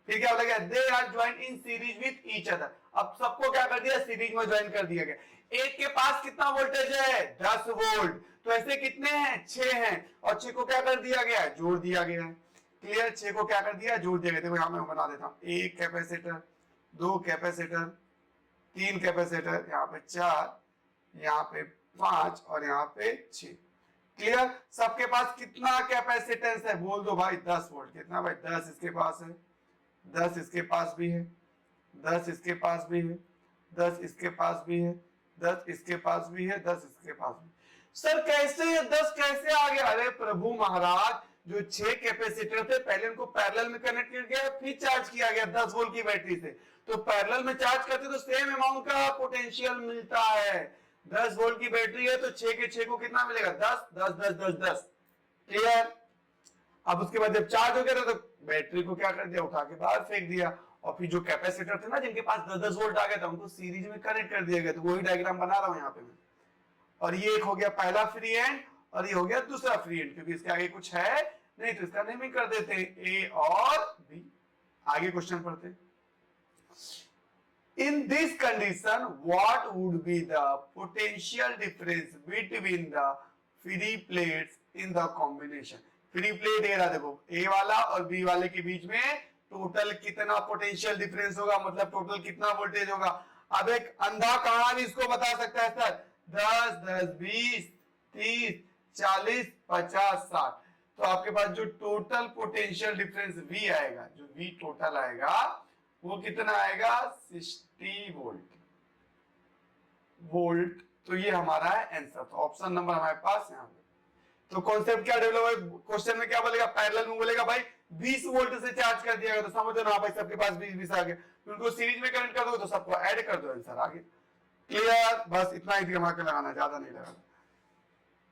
फिर क्या बोला गया, they are join in series with each other. अब सबको क्या कर दिया, सीरीज में ज्वाइन कर दिया गया। एक के पास कितना वोल्टेज है, 10 वोल्ट, तो ऐसे कितने हैं, 6 हैं, और 6 को क्या कर दिया गया, जोड़ दिया गया है। क्लियर, 6 को क्या कर दिया, जोड़ दिया गया। देखो यहां मैं बना देता हूं, 1 कैपेसिटर, 2 कैपेसिटर, 3 कैपेसिटर, यहाँ पे 4, यहाँ पे 5 और यहाँ पे 6। क्लियर, सबके पास कितना कैपेसिटेंस है, बोल दो भाई, 10 वोल्ट। कितना भाई, 10 इसके पास है, 10 इसके पास भी है, 10 इसके पास भी है, 10 इसके पास भी है, 10 इसके पास भी है, 10 इसके पास भी। सर कैसे ये 10 कैसे आ गया? अरे प्रभु महाराज, जो 6 कैपेसिटर थे पहले उनको पैरेलल में कनेक्ट किया गया, फिर चार्ज किया गया 10 वोल्ट की बैटरी से। तो पैरेलल में चार्ज करते तो सेम अमाउंट का पोटेंशियल मिलता है। 10 वोल्ट की बैटरी है तो 6 के 6 को कितना मिलेगा, 10 10 10 10 10। क्लियर, अब उसके बाद जब चार्ज हो गया था तो बैटरी को क्या कर दिया, उठा के बाहर फेंक दिया। और फिर जो कैपेसिटर थे ना जिनके पास 10-10 वोल्ट आ गया था, उनको सीरीज में कनेक्ट कर दिया गया। तो वही डायग्राम बना रहा हूं यहाँ पे मैं। और ये एक हो गया पहला फ्री एंड, और ये हो गया दूसरा फ्री एंड, क्योंकि इसके आगे कुछ है नहीं तो इसका नेमिंग कर देते ए और बी। आगे क्वेश्चन पढ़ते। In this condition, what would be the potential difference between the free plates in the combination? Free plate ए रहा, देखो ए वाला और बी वाले के बीच में टोटल कितना पोटेंशियल डिफरेंस होगा, मतलब टोटल कितना वोल्टेज होगा। अब एक अंधा कहां भी इसको बता सकता है सर, 10 10 20 30 40 50 60। तो आपके पास जो टोटल पोटेंशियल डिफरेंस V आएगा, जो V टोटल आएगा वो कितना आएगा, 60 वोल्ट। तो ये हमारा है आंसर। तो ऑप्शन नंबर हमारे पास यहाँ पे। तो कॉन्सेप्ट क्या डेवलप है, क्वेश्चन में क्या बोलेगा, पैरेलल में बोलेगा भाई 20 वोल्ट से चार्ज कर दिया गया, तो समझो ना भाई सबके पास 20-20 आ गए, उनको सीरीज में कनेक्ट कर दो तो सबको ऐड कर दो, आंसर आ गया। क्लियर, बस इतना ही दिमाग लगाना, ज्यादा नहीं लगाना।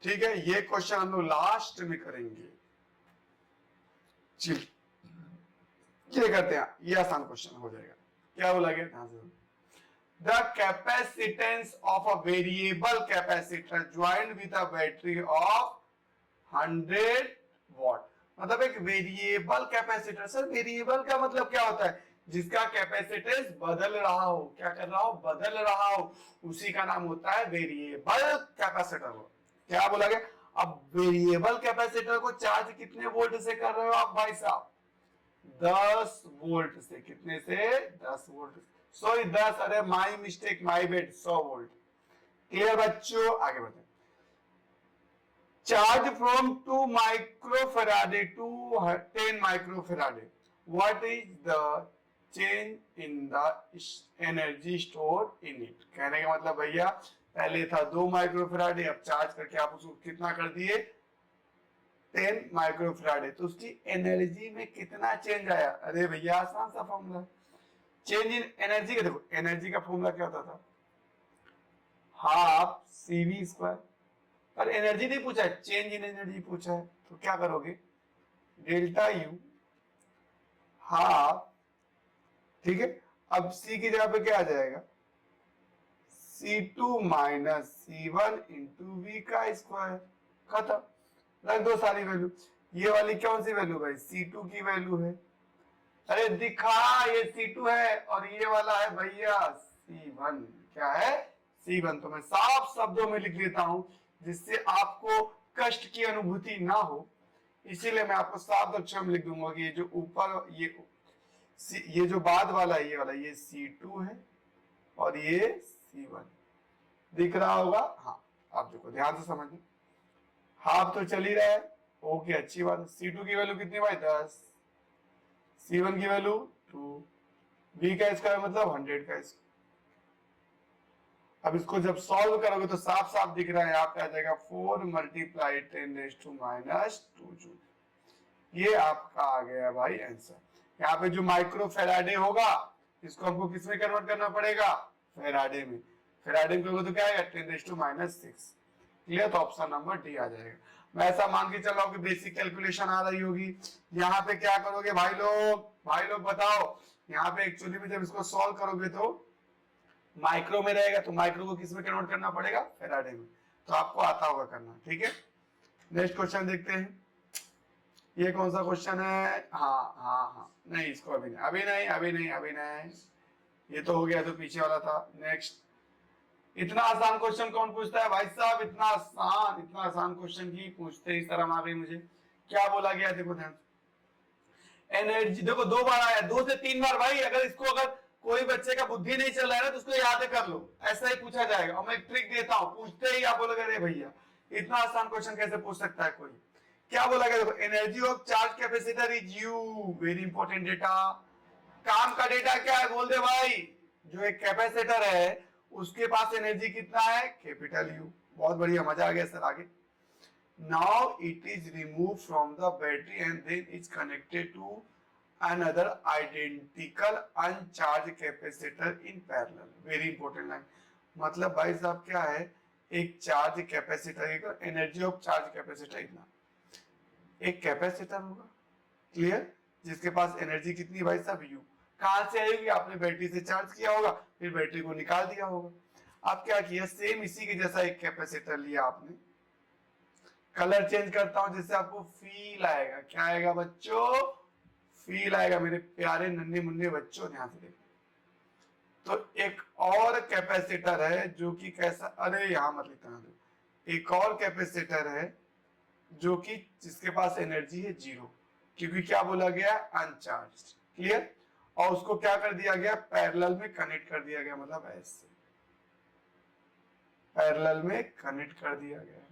ठीक है, ये क्वेश्चन हम लोग लास्ट में करेंगे। चलिए ये करते हैं, ये आसान क्वेश्चन हो जाएगा। क्या बोला गया, ध्यान से। The capacitance of a variable capacitor joined with a battery of 100 watt। मतलब एक वेरिएबल कैपेसिटर। सर वेरिएबल का मतलब क्या होता है, जिसका कैपेसिटेंस बदल रहा हो, क्या कर रहा हो, बदल रहा हो, उसी का नाम होता है वेरिएबल कैपेसिटर। क्या बोला गया, अब वेरिएबल कैपेसिटर को चार्ज कितने वोल्ट से कर रहे हो आप भाई साहब, 10 वोल्ट से। कितने से, 10 वोल्ट। सॉरी 10, अरे my mistake, my bad, 100 volt. Clear बच्चों, आगे बढ़ते। Charge from 2 microfarad to 10 microfarad, what is the change in the energy store in it. कहने का मतलब भैया पहले था 2 माइक्रोफेराडे, अब चार्ज करके आप उसको कितना कर दिए, 10 माइक्रोफेराडे, तो उसकी एनर्जी में कितना चेंज आया। अरे भैया आसान सा फॉर्मूला, चेंज इन एनर्जी का। देखो एनर्जी का फॉर्मूला क्या होता था, हाफ CV²। पर एनर्जी नहीं पूछा है, चेंज इन एनर्जी पूछा है, तो क्या करोगे, डेल्टा यू हाफ, ठीक है। अब C की जगह पे क्या आ जाएगा, C2 minus C1 into V का स्क्वायर, खत्म। रख दो सारी वैल्यू। ये वाली कौन सी वैल्यू भाई, C2 की वैल्यू है। अरे दिखा, ये C2 है और ये वाला है भैया C1। क्या है, C1। तो मैं साफ शब्दों में लिख लेता हूं जिससे आपको कष्ट की अनुभूति ना हो, इसीलिए मैं आपको साफ अक्षर में लिख दूंगा कि ये जो ऊपर ये जो बाद वाला है, ये वाला ये C2 है और ये C1 दिख रहा होगा। हाँ, आप देखो ध्यान से समझिए, हाफ तो चल ही रहा है, ओके अच्छी बात है। C2 की वैल्यू कितनी भाई, 10, C1 की वैल्यू 2, V का स्क्वायर मतलब 100 का स्क्वायर। अब इसको जब सॉल्व करोगे तो साफ साफ दिख रहा है, यहाँ पे आ जाएगा 4 मल्टीप्लाई 10⁻²2 जूल। ये आपका आ गया भाई आंसर। यहाँ पे जो माइक्रो फेराडे होगा इसको हमको किसमें कन्वर्ट करना पड़ेगा, फेराडे में। फेराडे में करोगे तो क्या आएगा, 10⁻⁶। क्लियर, तो ऑप्शन नंबर डी आ जाएगा। मैं ऐसा मान के चल रहा हूँ कि बेसिक कैलकुलेशन आ रही होगी। यहाँ पे क्या करोगे भाई लोग बताओ, यहाँ पे एक्चुअली में जब इसको सॉल्व करोगे तो माइक्रो में रहेगा, तो माइक्रो को किस में कन्वर्ट करना पड़ेगा, फेराडे में। तो आपको आता होगा करना, ठीक है। नेक्स्ट क्वेश्चन देखते हैं। ये कौन सा क्वेश्चन है, हाँ नहीं, इसको अभी नहीं, ये तो हो गया, तो पीछे वाला था। नेक्स्ट, इतना आसान क्वेश्चन कौन पूछता है भाई साहब, इतना आसान क्वेश्चन की पूछते इस तरह आ गई मुझे। क्या बोला गया, देखो ध्यान, एनर्जी देखो 2 बार आया, 2 से 3 बार भाई। अगर कोई बच्चे का बुद्धि नहीं चल रहा है ना तो उसको याद कर लो, ऐसा ही पूछा जाएगा। और मैं एक ट्रिक देता हूं, पूछते ही आप बोलोगे अरे भैया इतना आसान क्वेश्चन कैसे पूछ सकता है कोई। क्या बोला गया, देखो energy of charge capacitor is you, very important data. काम का डेटा क्या है, बोल दे भाई। जो एक कैपेसिटर है उसके पास एनर्जी कितना है, कैपिटल यू। बहुत बढ़िया, मजा आ गया सर, आगे। Now it is remove from the battery and then is connected to another identical uncharged capacitor in parallel, very important line। मतलब भाई साहब क्या है, एक charge capacitor, energy of charge capacitor इतना, एक कैपेसिटर होगा, क्लियर, जिसके पास एनर्जी कितनी भाई साहब, यू। कहां से आएगी, आपने बैटरी से चार्ज किया होगा, फिर बैटरी को निकाल दिया होगा। आप क्या किया, सेम इसी के जैसा एक कैपेसिटर लिया आपने। कलर चेंज करता हूं जिससे आपको फील आएगा। क्या आएगा बच्चों, फील आएगा मेरे प्यारे नन्हे मुन्ने बच्चों, ध्यान से देखो। तो एक और कैपेसिटर है जो कि कैसा, अरे यहां मत लिखना, एक और कैपेसिटर है जो कि जिसके पास एनर्जी है 0, क्योंकि क्या बोला गया, अनचार्ज, क्लियर। और उसको क्या कर दिया गया, पैरेलल में कनेक्ट कर दिया गया, मतलब ऐसे पैरेलल में कनेक्ट कर दिया गया।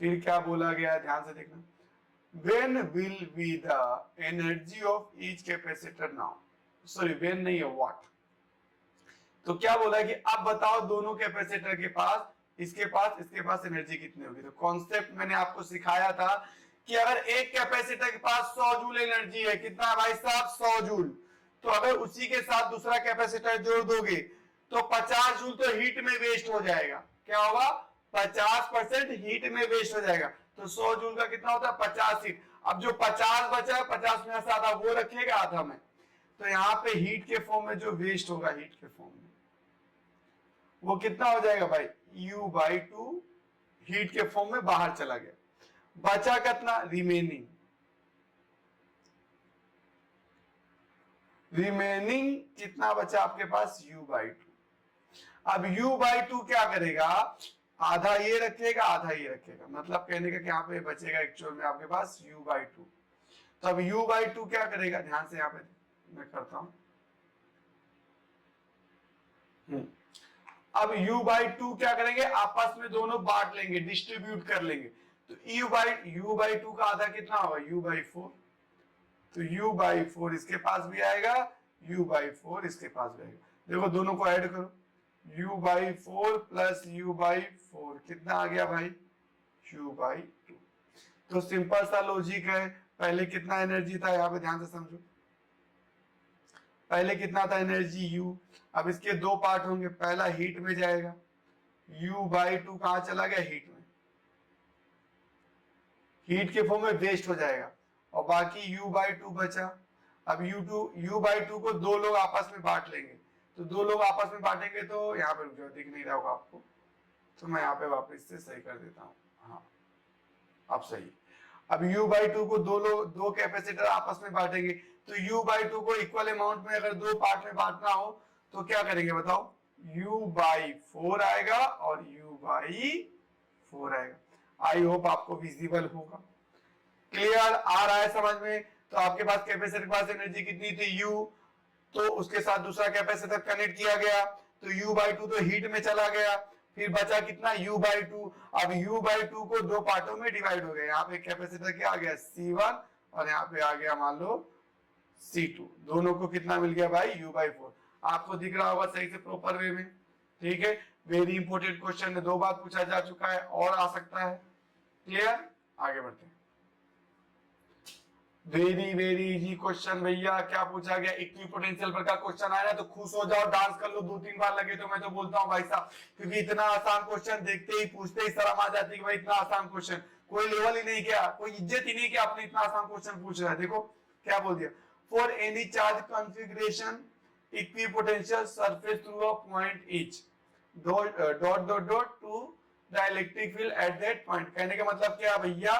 फिर क्या बोला गया, ध्यान से देखना, when will be the energy of each capacitor now, sorry when नहीं है, what। तो क्या बोला कि अब बताओ दोनों कैपेसिटर के पास, इसके पास एनर्जी कितनी होगी। तो कॉन्सेप्ट मैंने आपको सिखाया था कि अगर एक कैपेसिटर के पास 100 जूल एनर्जी है, कितना भाई साहब, 100 जूल, तो अगर उसी के साथ दूसरा कैपेसिटर जोड़ दोगे तो 50 जूल तो हीट में वेस्ट हो जाएगा। क्या होगा, 50% हीट में वेस्ट हो जाएगा। तो 100 जूल का कितना होता है, 50 हीट। अब जो 50 बचा है, 50 में से आधा वो रखिएगा, आधा में। तो यहाँ पे हीट के फॉर्म में जो वेस्ट होगा, हीट के फॉर्म में वो कितना हो जाएगा भाई, U/2 हीट के फॉर्म में बाहर चला गया। बचा कितना, रिमेनिंग कितना बचा आपके पास, U/2। अब U/2 क्या करेगा, आधा ये रखेगा, आधा ये रखेगा, मतलब कहने का कि यहाँ पे बचेगा एक्चुअल में आपके पास U/2। तो अब U/2 क्या करेगा, ध्यान से यहाँ पे मैं करता हूं। अब U/2 क्या करेंगे, आपस में दोनों बांट लेंगे, डिस्ट्रीब्यूट कर लेंगे। तो U/2 का आधा कितना होगा, U/4। तो U/4 इसके पास भी आएगा, U/4 इसके पास भी आएगा। देखो दोनों को ऐड करो, U/4 प्लस U/4 कितना आ गया भाई, U/2। तो सिंपल सा लॉजिक है, पहले कितना एनर्जी था, यहाँ पे ध्यान से समझो, पहले कितना था एनर्जी U। अब इसके दो पार्ट होंगे, पहला हीट में जाएगा, U/2 कहां चला गया, हीट में, हीट के फॉर्म में वेस्ट हो जाएगा। और बाकी u/2 बचा। अब u/2 को दो लोग आपस में बांट लेंगे, तो दो लोग आपस में बांटेंगे तो यहाँ पे जो दिख नहीं रहा होगा आपको, तो मैं यहाँ पे वापस से सही कर देता हूँ। हाँ अब सही। अब u/2 को दो कैपेसिटर आपस में बांटेंगे, तो u/2 को इक्वल अमाउंट में अगर दो पार्ट में बांटना हो तो क्या करेंगे बताओ, u/4 आएगा और u/4 आएगा। आई होप आपको विजिबल होगा, क्लियर आ रहा है समझ में। तो आपके पास कैपेसिटर के पास एनर्जी कितनी थी u, तो उसके साथ दूसरा कैपेसिटर कनेक्ट किया गया, तो u/2 तो हीट में चला गया, फिर बचा कितना u/2। अब u/2 को दो पार्टों में डिवाइड हो गया, यहाँ पे कैपेसिटर क्या आ गया C1 और यहाँ पे आ गया मान लो C2, दोनों को कितना मिल गया भाई u/4। आपको दिख रहा होगा सही से प्रॉपर वे में, ठीक है। वेरी इंपॉर्टेंट क्वेश्चन है, 2 बार पूछा जा चुका है और आ सकता है, क्लियर। आगे बढ़ते हैं। वेरी इजी क्वेश्चन भैया, क्या पूछा गया, इक्विपोटेंशियल पर का क्वेश्चन आया ना तो खुश हो जाओ, डांस कर लो, 2-3 बार लगे तो मैं तो बोलता हूँ भाई साहब, क्योंकि इतना आसान क्वेश्चन देखते ही पूछते ही शर्म आ जाती है भाई, इतना आसान क्वेश्चन कोई लेवल ही नहीं किया, कोई इज्जत ही नहीं किया, आपने इतना आसान क्वेश्चन पूछ रहा है। देखो क्या बोल दिया, for any charge configuration equipotential surface through a point etch dot to the electric field at that point. कहने का मतलब क्या भैया,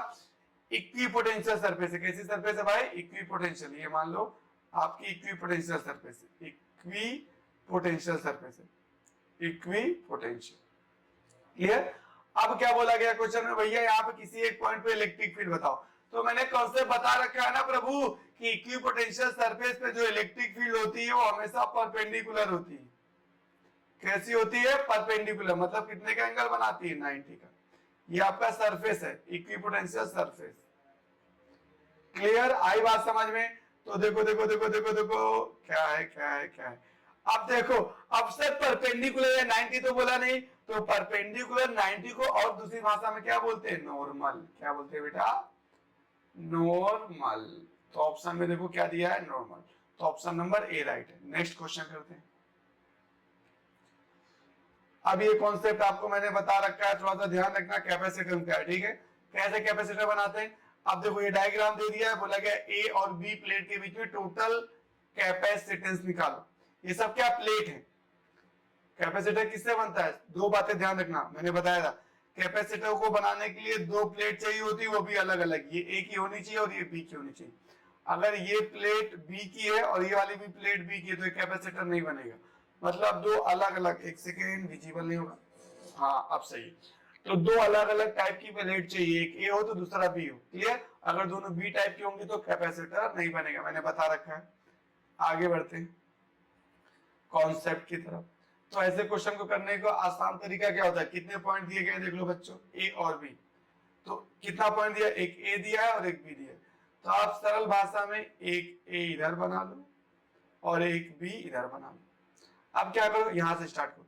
इक्विपोटेंशियल सरफेस है, कैसी सरफेस है भाई, इक्विपोटेंशियल। ये मान लो आपकी इक्विपोटेंशियल सरफेस है, इक्विपोटेंशियल सरफेस है, इक्विपोटेंशियल, क्लियर। अब क्या बोला गया क्वेश्चन में भैया, यहाँ पे किसी एक पॉइंट पे इलेक्ट्रिक फील्ड बताओ, तो मैंने कॉन्सेप्ट बता रखा है ना प्रभु कि इक्विपोटेंशियल सरफेस पे जो इलेक्ट्रिक फील्ड होती है वो हमेशा परपेंडिकुलर होती है। कैसी होती है, परपेंडिकुलर, मतलब कितने का एंगल बनाती है, 90 का। ये आपका सरफेस है, इक्विपोटेंशियल सरफेस, क्लियर। आई बात समझ में। तो देखो देखो देखो देखो देखो क्या है क्या है क्या है, अब देखो, अब से परपेंडिकुलर है 90 तो बोला नहीं, तो परपेंडिकुलर 90 को और दूसरी भाषा में क्या बोलते हैं, नॉर्मल। क्या बोलते हैं बेटा, नॉर्मल। तो ऑप्शन में देखो क्या दिया है, नॉर्मल, तो ऑप्शन नंबर ए राइट है। नेक्स्ट क्वेश्चन करते हैं। अब ये कॉन्सेप्ट आपको मैंने बता रखा है, थोड़ा सा ध्यान रखना, कैपेसिटर का है, ठीक है। कैसे कैपेसिटर बनाते हैं, अब देखो ये डायग्राम दे दिया है, बोला गया ए और बी प्लेट के बीच में टोटल कैपेसिटेंस निकालो। ये सब क्या प्लेट है, कैपेसिटर किससे बनता है, दो बातें ध्यान रखना, मैंने बताया था कैपेसिटर को बनाने के लिए दो प्लेट चाहिए होती है, वो भी अलग अलग, ये ए की होनी चाहिए और ये बी की होनी चाहिए। अगर ये प्लेट बी की है और ये वाली भी प्लेट बी की है तो ये कैपेसिटर नहीं बनेगा, मतलब दो अलग अलग, एक सेकेंड विजिबल नहीं होगा, हाँ अब सही। तो दो अलग अलग टाइप की प्लेट चाहिए, एक ए हो तो दूसरा बी हो, क्लियर। अगर दोनों बी टाइप की होंगी तो कैपेसिटर नहीं बनेगा, मैंने बता रखा है। आगे बढ़ते हैं कॉन्सेप्ट की तरफ। तो ऐसे क्वेश्चन को करने का आसान तरीका क्या होता है, कितने पॉइंट दिए गए देख लो बच्चों, ए और बी, तो कितना पॉइंट दिया, एक ए दिया है और एक बी दिया है, तो आप सरल भाषा में एक ए इधर बना लो और एक बी इधर बना लो। अब क्या करो, यहां से स्टार्ट करो।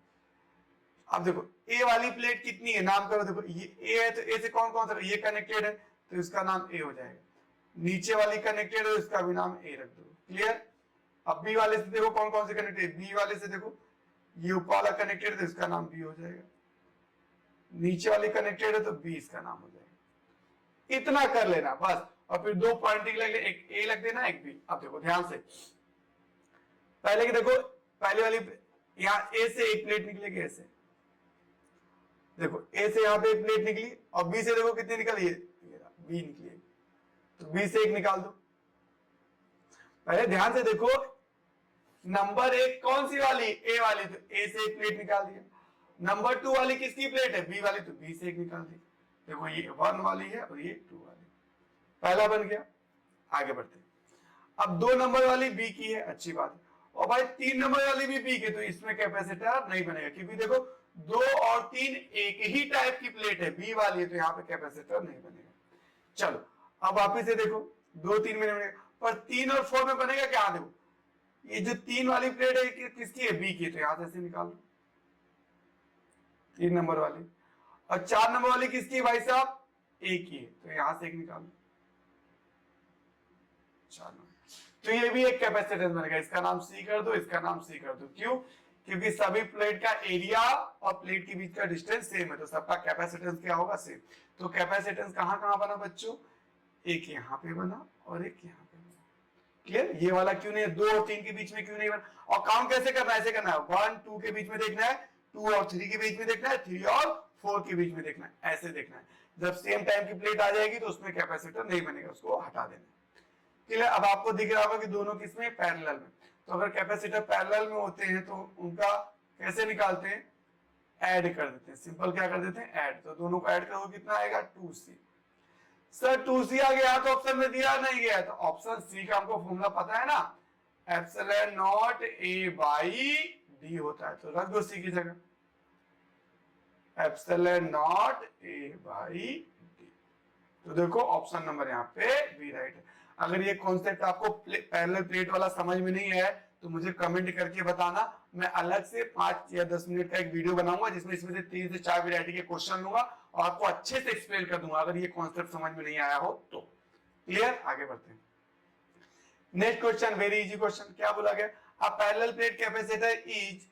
अब देखो ए वाली प्लेट कितनी है, नाम करो, देखो ये ए है तो ए से कौन कौन सा, ये कनेक्टेड है तो इसका नाम ए हो जाएगा, नीचे वाली कनेक्टेड है तो इसका भी नाम ए रख दो, क्लियर। अब बी वाले से देखो कौन कौन से कनेक्टेड, बी वाले से देखो ये ऊपर वाला कनेक्टेड है तो इसका नाम बी हो जाएगा, नीचे वाली कनेक्टेड है तो बी इसका नाम हो जाएगा। इतना कर लेना बस, और फिर दो पॉइंटिंग लग ले, एक ए लग देना एक बी। अब देखो ध्यान से, पहले की देखो, पहले वाली यहाँ ए से एक प्लेट निकलेगी ऐसे, देखो ए से यहाँ पे एक प्लेट निकली और बी से देखो कितनी निकली है, बी निकली है, तो बी से एक निकाल दो। पहले ध्यान से देखो, नंबर एक कौन सी वाली, ए वाली, तो ए से एक प्लेट निकाल दिया। नंबर 2 वाली किसकी प्लेट है, बी वाली, तो बी से एक निकाल दी। देखो ये 1 वाली है और ये 2 वाली, पहला बन गया। आगे बढ़ते हैं, अब 2 नंबर वाली बी की है, अच्छी बात है, और भाई 3 नंबर वाली भी बी की, तो इसमें कैपेसिटर नहीं बनेगा, क्योंकि देखो 2 और 3 एक ही टाइप की प्लेट है, बी वाली है, तो यहाँ पे कैपेसिटर नहीं बनेगा। चलो अब वापिस से देखो, 2 3 में बनेगा, पर 3 और 4 में बनेगा क्या, देखो ये जो 3 वाली प्लेट है किसकी है, बी की, तो यहां से ऐसे निकाल लो 3 नंबर वाली, और 4 नंबर वाली किसकी है भाई साहब, ए की है, तो यहां से एक निकाल लो 4 नंबर। तो ये भी एक कैपेसिटेंस बनेगा, इसका नाम सी कर दो, इसका नाम सी कर दो, क्यों, क्योंकि सभी प्लेट का एरिया और प्लेट के बीच का डिस्टेंस सेम है, तो सबका कैपेसिटेंस क्या होगा, सेम। तो कैपेसिटेंस कहां कहां बना बच्चों, एक यहाँ पे बना और एक यहाँ पे बना। क्लियर? ये वाला क्यों नहीं है, 2 और 3 के बीच में क्यों नहीं बना? और काउंट कैसे करना है? ऐसे करना है, 1 2 के बीच में देखना है, 2 और 3 के बीच में देखना है, 3 और 4 के बीच में देखना है, ऐसे देखना है। जब सेम टाइम की प्लेट आ जाएगी तो उसमें कैपेसिटर नहीं बनेगा, उसको हटा देना। क्लियर? अब आपको दिख रहा होगा कि दोनों किसमें, पैरेलल में। तो अगर कैपेसिटर पैरेलल में होते हैं तो उनका कैसे निकालते हैं, ऐड कर देते हैं। सिंपल क्या कर देते हैं, ऐड। तो दोनों को ऐड करो, कितना आएगा, 2C। सर 2C आ गया तो ऑप्शन में दिया नहीं गया, तो ऑप्शन सी का हमको फॉर्मूला पता है ना, epsilon naught A by D होता है। तो रख दो सी की जगह, epsilon naught A by D. तो देखो ऑप्शन नंबर यहाँ पे बी राइट है। अगर ये कॉन्सेप्ट आपको पैरेलल प्लेट वाला समझ में नहीं है तो मुझे कमेंट करके बताना, मैं अलग से 5 या 10 मिनट का एक वीडियो बनाऊंगा जिसमें इसमें से 3 से 4 वैरायटी के क्वेश्चन लूंगा और आपको अच्छे से एक्सप्लेन कर दूंगा अगर ये कॉन्सेप्ट समझ में नहीं आया हो तो। क्लियर? आगे बढ़ते हैं। Next question, very easy question. क्या बोला गया, अ parallel plate capacitor is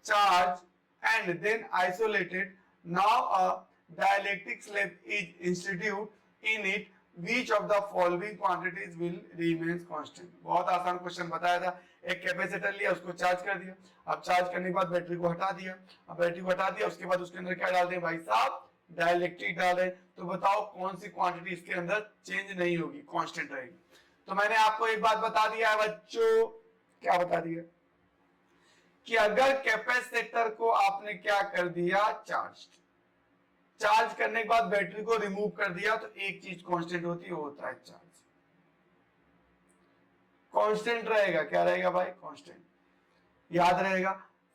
charge and then isolated. Now a dielectric slab is introduced in it. Which of the following quantities will remain constant? बहुत आसान क्वेश्चन बताया था। एक कैपेसिटर लिया, उसको चार्ज कर दिया, अब चार्ज करने के बाद बैटरी को हटा दिया, अब बैटरी को हटा दिया उसके बाद उसके अंदर क्या डाल दें भाई साहब, डाइलेक्ट्रिक डाल रहे। तो बताओ कौन सी क्वांटिटी इसके अंदर चेंज नहीं होगी, कांस्टेंट रहेगी। तो मैंने आपको एक बात बता दिया है बच्चों, क्या बता दिया, कि अगर कैपेसिटर को आपने क्या कर दिया, चार्ज करने के बाद बैटरी को रिमूव कर दिया तो एक चीज कांस्टेंट होती है, वो होता है चार्ज। कांस्टेंट रहेगा, क्या रहेगा भाई, कांस्टेंट। याद रहेगा,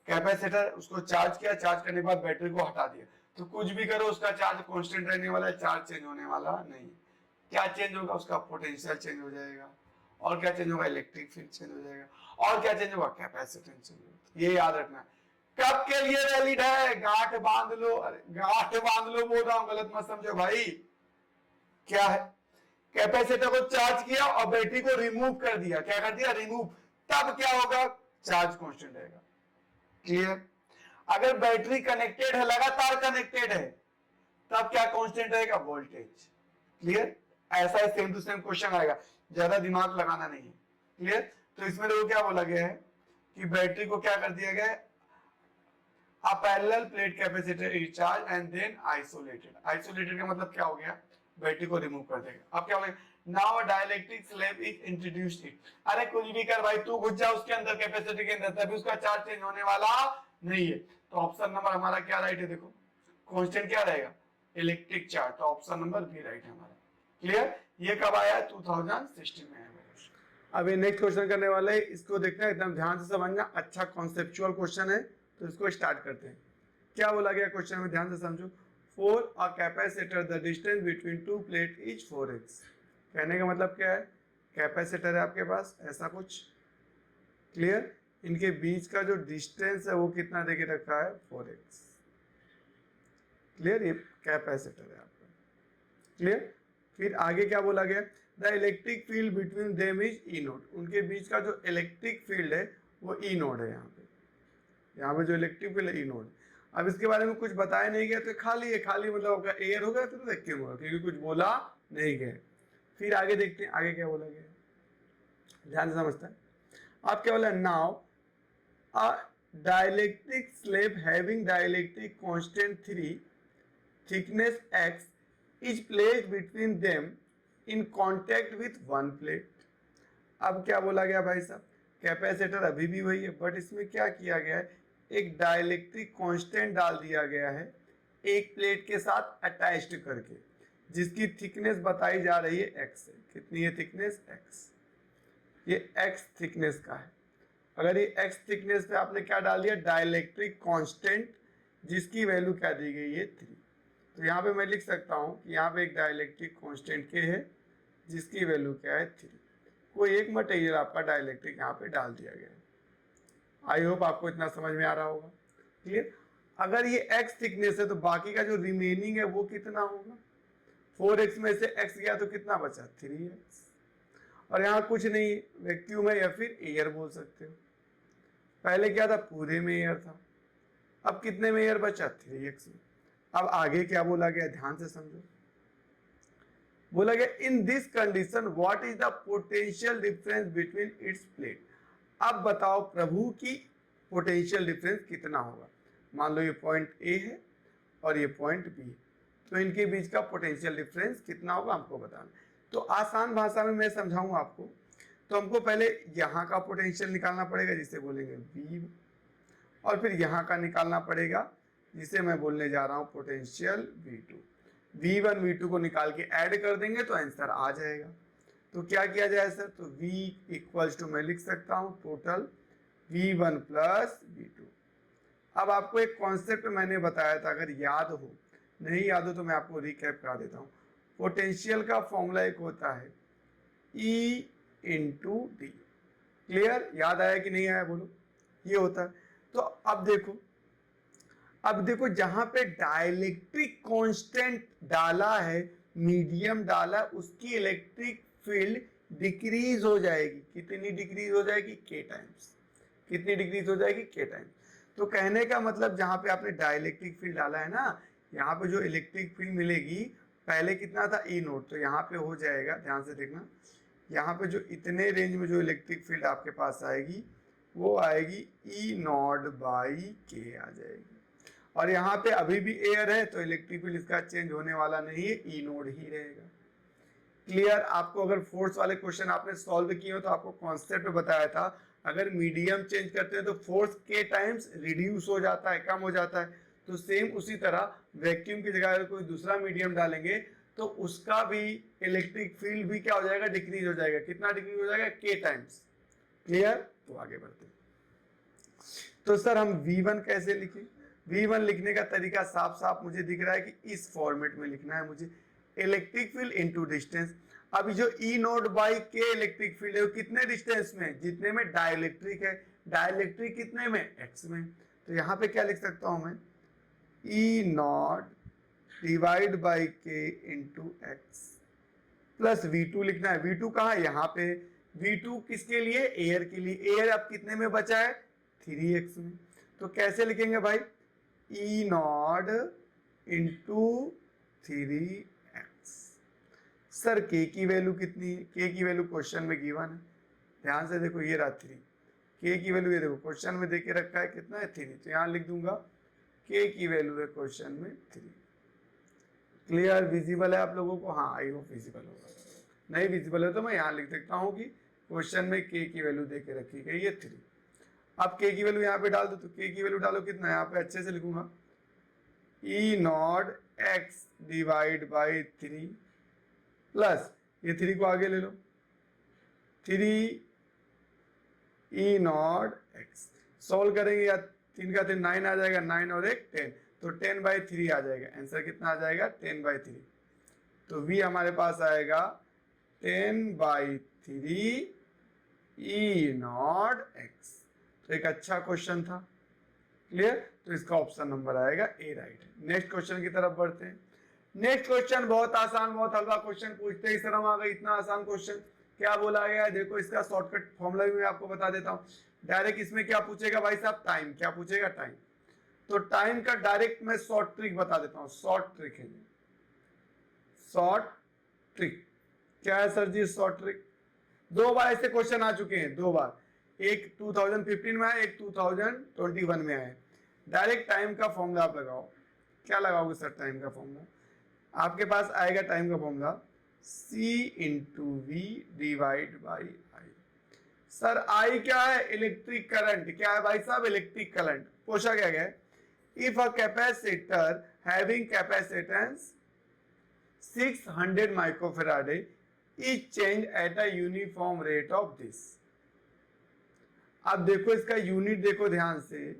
कैपेसिटर उसको चार्ज किया, चार्ज करने के बाद बैटरी को हटा दिया, तो कुछ भी करो उसका चार्ज कांस्टेंट रहने वाला है, चार्ज चेंज होने वाला नहीं। क्या चेंज होगा, उसका पोटेंशियल चेंज हो जाएगा, और क्या चेंज होगा, इलेक्ट्रिक फील्ड चेंज हो जाएगा, और क्या चेंज होगा, कैपेसिटेंस चेंज होगा। ये याद रखना है। कब के लिए वैलिड है, गांठ बांध लो, गांठ बांध लो बोल रहा हूं, गलत मत समझो भाई। क्या है, कैपेसिटर को चार्ज किया और बैटरी को रिमूव कर दिया, क्या कर दिया, रिमूव, तब क्या होगा, चार्ज कांस्टेंट रहेगा। क्लियर? अगर बैटरी कनेक्टेड है, लगातार कनेक्टेड है, तब क्या कांस्टेंट रहेगा, वोल्टेज। क्लियर? ऐसा ही सेम टू सेम क्वेश्चन आएगा, ज्यादा दिमाग लगाना नहीं है। क्लियर? तो इसमें देखो क्या बोला गया है कि बैटरी को क्या कर दिया गया है, a parallel plate capacitor is charged and then isolated. Isolated का मतलब क्या हो गया, बैटरी को रिमूव कर देगा। अब क्या हो गया, now a dielectric slab is introduced it. अरे कुछ भी कर भाई, तू घुस जा उसके अंदर, कैपेसिटर के अंदर, तभी उसका चार्ज चेंज होने वाला नहीं है। तो ऑप्शन नंबर हमारा क्या राइट है, देखो कांस्टेंट क्या रहेगा, इलेक्ट्रिक चार्ज। तो ऑप्शन नंबर बी राइट है हमारा। क्लियर? ये कब आया, 2016 में आया। अब ये नेक्स्ट क्वेश्चन करने वाले हैं, इसको देखना एकदम ध्यान से समझना, अच्छा कॉन्सेप्चुअल क्वेश्चन है। तो इसको स्टार्ट करते हैं। क्या बोला गया क्वेश्चन में, ध्यान से समझो। For a capacitor the distance between to plate is 4x। कहने का मतलब क्या है, कैपेसिटर है आपके पास ऐसा कुछ, क्लियर, इनके बीच का जो डिस्टेंस है वो कितना देके रखा है, 4x। क्लियर? ये कैपेसिटर है आपका। क्लियर? फिर आगे क्या बोला गया, the electric field between them is E node. उनके बीच का जो इलेक्ट्रिक फील्ड है वो ई नोड है। यहाँ पे जो इलेक्ट्रिक फील्ड है ई नोड। अब इसके बारे में कुछ बताया नहीं गया तो खाली है, खाली मतलब एयर होगा तो वैक्यूम होगा, क्योंकि कुछ बोला नहीं गया। फिर आगे देखते हैं आगे क्या बोला गया, ध्यान से समझता है। आप क्या बोला, now a dielectric slab having dielectric constant 3 thickness x is placed between them in contact with one plate। अब क्या बोला गया भाई साहब, कैपेसिटर अभी भी वही है, बट इसमें क्या किया गया है, एक डाइलेक्ट्रिक कांस्टेंट डाल दिया गया है एक प्लेट के साथ अटैच्ड करके, जिसकी थिकनेस बताई जा रही है x है। कितनी है थिकनेस, x। ये x थिकनेस का है। अगर ये x थिकनेस पे आपने क्या डाल दिया, डाइलेक्ट्रिक कांस्टेंट, जिसकी वैल्यू क्या दी गई है, 3। तो यहाँ पे मैं लिख सकता हूँ कि यहाँ पे एक डाइलेक्ट्रिक कांस्टेंट के है जिसकी वैल्यू क्या है, 3। कोई एक मटेरियल आपका डाइलेक्ट्रिक यहाँ पे डाल दिया गया है। आई होप आपको इतना समझ में आ रहा होगा। क्लियर? अगर ये x थिकनेस है तो बाकी का जो रिमेनिंग है वो कितना होगा, 4x में से x गया तो कितना बचा, 3x। और यहाँ कुछ नहीं, वैक्यूम है या फिर एयर बोल सकते हो। पहले क्या था, पूरे में एयर था, अब कितने में एयर बचा, 3x में। अब आगे क्या बोला गया, ध्यान से समझो। बोला गया in this condition what is the potential difference between its plate. अब बताओ प्रभु की पोटेंशियल डिफरेंस कितना होगा। मान लो ये पॉइंट ए है और ये पॉइंट बी है, तो इनके बीच का पोटेंशियल डिफरेंस कितना होगा हमको बताना। तो आसान भाषा में मैं समझाऊं आपको, तो हमको पहले यहाँ का पोटेंशियल निकालना पड़ेगा जिसे बोलेंगे V, और फिर यहाँ का निकालना पड़ेगा जिसे मैं बोलने जा रहा हूँ पोटेंशियल V2। V1 V2 को निकाल के ऐड कर देंगे तो आंसर आ जाएगा। तो क्या किया जाए सर, तो V इक्वल्स टू मैं लिख सकता हूँ टोटल V1 प्लस V2। अब आपको एक कॉन्सेप्ट मैंने बताया था, अगर याद हो, नहीं याद हो तो मैं आपको रिकैप करा देता हूँ। पोटेंशियल का फॉर्मूला एक होता है E इंटू डी। क्लियर, याद आया कि नहीं आया बोलो, ये होता है। तो अब देखो जहां पे डाइलेक्ट्रिक कांस्टेंट डाला है, मीडियम डाला, उसकी इलेक्ट्रिक फील्ड डिक्रीज हो जाएगी। कितनी डिक्रीज हो जाएगी, के टाइम्स। कितनी डिक्रीज हो जाएगी, के टाइम्स। तो कहने का मतलब जहां पे आपने डाइलेक्ट्रिक फील्ड डाला है ना, यहाँ पे जो इलेक्ट्रिक फील्ड मिलेगी पहले कितना था, ई नोट, तो यहाँ पे हो जाएगा, ध्यान से देखना, यहाँ पे जो इतने रेंज में जो इलेक्ट्रिक फील्ड आपके पास आएगी वो आएगी ई नॉट बाई के आ जाएगी। और यहाँ पे अभी भी एयर है तो इलेक्ट्रिक फील्ड इसका चेंज होने वाला नहीं है, ई नोड ही रहेगा। क्लियर। आपको अगर फोर्स वाले क्वेश्चन आपने सॉल्व किए हो तो आपको कॉन्सेप्ट बताया था, अगर मीडियम चेंज करते हैं तो फोर्स के टाइम्स रिड्यूस हो जाता है, कम हो जाता है। तो सेम उसी तरह वैक्यूम की जगह अगर कोई दूसरा मीडियम डालेंगे तो उसका भी इलेक्ट्रिक फील्ड भी क्या हो जाएगा, डिक्रीज हो जाएगा। कितना डिक्रीज हो जाएगा, के टाइम्स। क्लियर। तो आगे बढ़ते हैं। तो सर हम V1 कैसे लिखें। V1 लिखने का तरीका साफ साफ मुझे दिख रहा है कि इस फॉर्मेट में लिखना है मुझे, इलेक्ट्रिक फील्ड इनटू डिस्टेंस। अभी जो E नोट बाई के इलेक्ट्रिक फील्ड है वो कितने डिस्टेंस में, जितने में डाइलेक्ट्रिक है, डाइलेक्ट्रिक कितने में, x में। तो यहाँ पे क्या लिख सकता हूं मैं, E नॉट डिवाइड बाई के इंटू एक्स प्लस V2 लिखना है। V2 कहाँ है, यहाँ पे। V2 किसके लिए, एयर के लिए। एयर अब कितने में बचा है, 3x में। तो कैसे लिखेंगे भाई, E not into 3x। Sir के की वैल्यू कितनी है, के की वैल्यू क्वेश्चन में गिवन है, ध्यान से देखो, ये रहा 3। के की वैल्यू ये देखो क्वेश्चन में देके रखा है, कितना है, 3। तो यहाँ लिख दूंगा के की वैल्यू है क्वेश्चन में 3। क्लियर, विजिबल है आप लोगों को, हाँ आई होप विजिबल होगा। नहीं विजिबल है तो मैं यहाँ लिख सकता हूँ कि क्वेश्चन में के की वैल्यू देके रखी गई है 3। अब के की वैल्यू यहाँ पे डाल दो, तो के की वैल्यू डालो कितना, यहाँ पे अच्छे से लिखूंगा, E naught X divide by 3 plus ये 3 को आगे ले लो, 3 ई नॉट एक्स। सॉल्व करेंगे या 3 का 3 9 आ जाएगा, 9 और 1 10, तो 10/3 आ जाएगा। आंसर कितना आ जाएगा, 10/3। तो V हमारे पास आएगा 10/3 ई नॉट एक्स। तो एक अच्छा क्वेश्चन था। क्लियर। तो इसका ऑप्शन नंबर आएगा ए, राइट। नेक्स्ट क्वेश्चन की तरफ बढ़ते हैं। नेक्स्ट क्वेश्चन बहुत आसान, बहुत हल्का क्वेश्चन, पूछते ही शर्म आ गई, इतना आसान क्वेश्चन। क्या बोला गया है, देखो इसका शॉर्टकट फॉर्मूला भी मैं आपको बता देता हूँ। डायरेक्ट इसमें क्या पूछेगा भाई साहब, टाइम। क्या पूछेगा, टाइम। तो टाइम का डायरेक्ट मैं शॉर्ट ट्रिक बता देता हूँ। शॉर्ट ट्रिक है, शॉर्ट ट्रिक क्या है सर जी, शॉर्ट ट्रिक। 2 बार ऐसे क्वेश्चन आ चुके हैं, 2 बार, एक 2015 में आया, एक 2021 में आया। डायरेक्ट टाइम का फॉर्मूला आप लगाओ। क्या लगाओगे सर टाइम का फॉर्मूला, आपके पास आएगा टाइम का formula C into V divide by I. Sir I क्या है, इलेक्ट्रिक करंट। क्या है भाई साहब, इलेक्ट्रिक करंट। पूछा क्या गया, if a capacitor having capacitance 600 microfarad is change at a uniform rate of this. अब देखो इसका यूनिट देखो ध्यान से,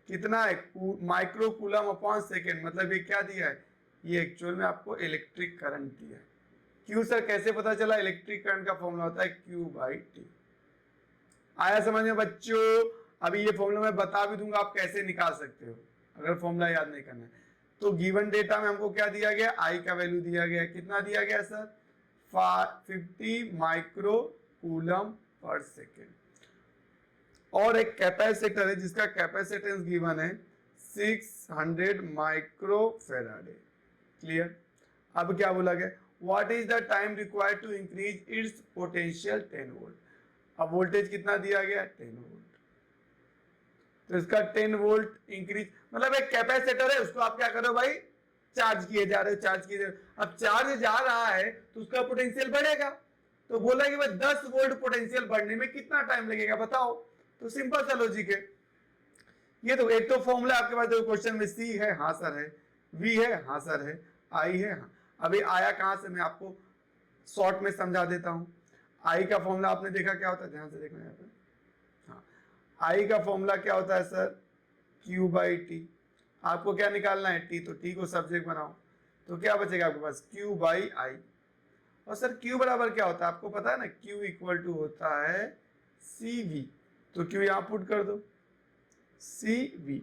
कितना है, माइक्रो कूलम अपॉन सेकेंड। मतलब ये क्या दिया है, ये एक्चुअल में आपको इलेक्ट्रिक करंट दिया है। क्यू सर कैसे पता चला, इलेक्ट्रिक करंट का फॉर्मूला होता है Q/T। आया समझ में बच्चों। अभी ये फॉर्मूला मैं बता भी दूंगा आप कैसे निकाल सकते हो, अगर फॉर्मूला याद नहीं करना है तो। गिवन डेटा में हमको क्या दिया गया, आई का वैल्यू दिया गया, कितना दिया गया sir, 50 micro coulomb per second. और एक कैपेसिटर है जिसका कैपेसिटेंस गिवन है 600 माइक्रो फैराडे। क्लियर। अब क्या बोला गया, what is the time required to increase its potential 10 volt. अब वोल्टेज कितना दिया गया 10 वोल्ट, तो इसका 10 वोल्ट इंक्रीज मतलब एक कैपेसिटर है उसको आप क्या करो भाई चार्ज किए जा रहे हो, चार्ज किए जा रहे हो। अब चार्ज जा रहा है तो उसका पोटेंशियल बढ़ेगा, तो बोला कि भाई 10 वोल्ट पोटेंशियल बढ़ने में कितना टाइम लगेगा बताओ। तो सिंपल सा लॉजिक है ये। तो एक तो फॉर्मूला आपके पास देखो क्वेश्चन में सी है, हाँ सर है, वी है, हाँ सर है, आई है, हाँ। अभी आया कहां से मैं आपको शॉर्ट में समझा देता हूं। आई का फॉर्मूला आपने देखा क्या होता है, ध्यान से देखना यहाँ पे। हाँ, आई का फॉर्मूला क्या होता है सर, Q बाई टी। आपको क्या निकालना है टी, तो टी को सब्जेक्ट बनाओ, तो क्या बचेगा आपके पास Q बाई आई। और सर Q बराबर क्या होता है आपको पता है ना, Q इक्वल टू होता है CV, तो Q यहां पुट कर दो, CV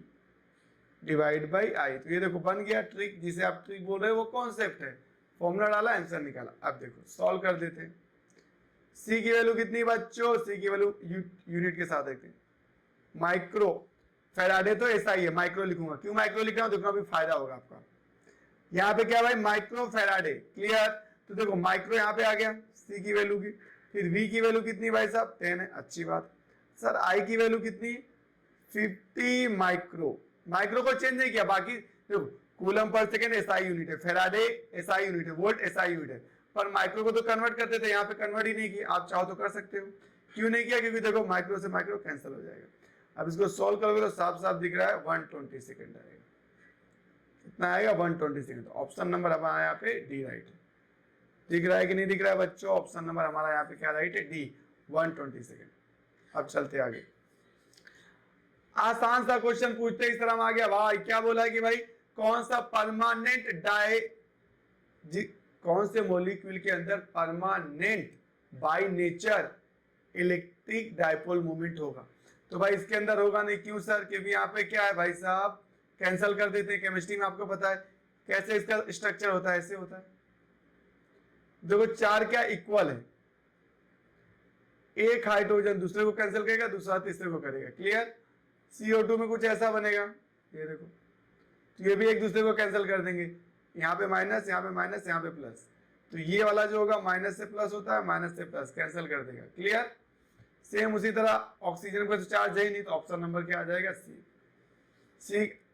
डिवाइड बाई आई। तो ये देखो बन गया ट्रिक, जिसे आप ट्रिक बोल रहे हो वो कॉन्सेप्ट है। फॉर्मूला डाला आंसर निकाला। अब देखो सॉल्व कर देते हैं। सी की वैल्यू कितनी बच्चों, सी की वैल्यू यूनिट के साथ देखते हैं, माइक्रो फैराडे, तो ऐसा ही है, माइक्रो लिखूंगा। क्यों माइक्रो लिख रहा हूं, देखो अभी फायदा होगा आपका। यहाँ पे क्या भाई माइक्रो फैराडे, क्लियर। तो देखो माइक्रो यहाँ पे आ गया सी की वैल्यू की, फिर वी की वैल्यू कितनी भाई साहब 10 है, अच्छी बात। सर आई की वैल्यू कितनी 50 माइक्रो, माइक्रो को चेंज नहीं किया, बाकी देखो coulomb per second SI unit है, फेराडे एसआई यूनिट है, वोल्ट एसआई यूनिट है, पर माइक्रो को तो कन्वर्ट करते थे, यहाँ पे कन्वर्ट ही नहीं किया। आप चाहो तो कर सकते हो, क्यों नहीं किया, क्योंकि देखो माइक्रो से माइक्रो कैंसिल हो जाएगा। अब इसको सॉल्व करोगे तो साफ साफ दिख रहा है 120 सेकेंड आएगा, कितना आएगा 120 सेकेंड। तो ऑप्शन नंबर हमारा यहाँ पे डी राइट है। दिख रहा है कि नहीं दिख रहा है बच्चों, ऑप्शन नंबर हमारा यहाँ पे क्या राइट है, डी 120 सेकेंड। अब चलते आगे, आसान सा क्वेश्चन पूछते इस तरह आ गया भाई, क्या बोला है कि भाई कौन सा परमानेंट कौन से मॉलिक्यूल के अंदर permanent by nature electric dipole movement होगा। तो भाई इसके अंदर होगा नहीं, क्यों सर, क्योंकि यहाँ पे क्या है भाई साहब कैंसिल कर देते हैं। केमिस्ट्री में आपको पता है कैसे इसका स्ट्रक्चर होता है, ऐसे होता है। देखो चार क्या इक्वल है, एक हाइड्रोजन दूसरे को कैंसिल करेगा, दूसरा तीसरे को करेगा, क्लियर। CO2 में कुछ ऐसा बनेगा, ये देखो, तो ये भी एक दूसरे को कैंसिल कर देंगे, यहाँ पे माइनस, यहाँ पे माइनस, यहाँ पे प्लस, तो ये वाला जो होगा माइनस से प्लस होता है, माइनस से प्लस कैंसिल कर देगा, क्लियर। सेम उसी तरह ऑक्सीजन पर तो चार्ज है ही नहीं, तो ऑप्शन नंबर क्या आ जाएगा सी।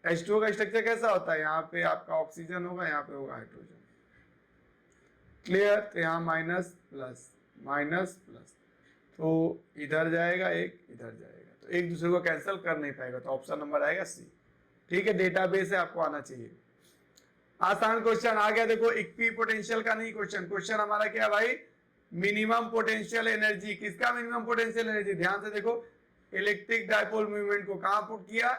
H2O का स्ट्रक्चर कैसा होता है, यहाँ पे आपका ऑक्सीजन होगा, यहाँ पे होगा हाइड्रोजन, क्लियर। तो यहाँ माइनस प्लस माइनस प्लस, तो इधर जाएगा एक, इधर जाएगा, तो एक दूसरे को कैंसिल कर नहीं पाएगा, तो ऑप्शन नंबर आएगा सी, ठीक है। डेटाबेस है, आपको आना चाहिए। आसान क्वेश्चन आ गया, देखो इक्वी पोटेंशियल का नहीं क्वेश्चन, क्वेश्चन हमारा क्या भाई मिनिमम पोटेंशियल एनर्जी। किसका मिनिमम पोटेंशियल एनर्जी, ध्यान से देखो, इलेक्ट्रिक डायपोल मूवमेंट को कहां पुट किया,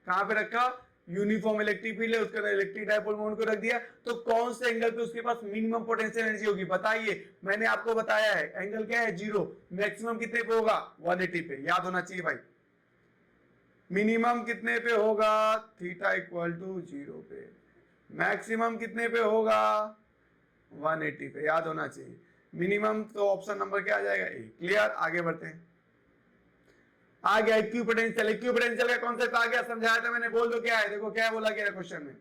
कहां पे रखा, यूनिफॉर्म इलेक्ट्रिक फील्ड है, उसके अंदर इलेक्ट्रिक डायपोल मोमेंट को रख दिया, तो कौन से एंगल पे उसके पास मिनिमम पोटेंशियल एनर्जी होगी बताइए। मैंने आपको बताया है एंगल क्या है 0, मैक्सिमम कितने पे होगा 180 पे, याद होना चाहिए भाई। मिनिमम कितने पे होगा, थीटा इक्वल टू 0 पे, मैक्सिमम कितने पे होगा 180 पे, याद होना चाहिए। मिनिमम तो ऑप्शन नंबर क्या आ जाएगा ए, क्लियर। आगे बढ़ते हैं, आ गया इक्विपोटेंशियल। इक्विपोटेंशियल का कॉन्सेप्ट आ गया, समझाया था मैंने, बोल दो क्या है। देखो क्या बोला गया क्वेश्चन में,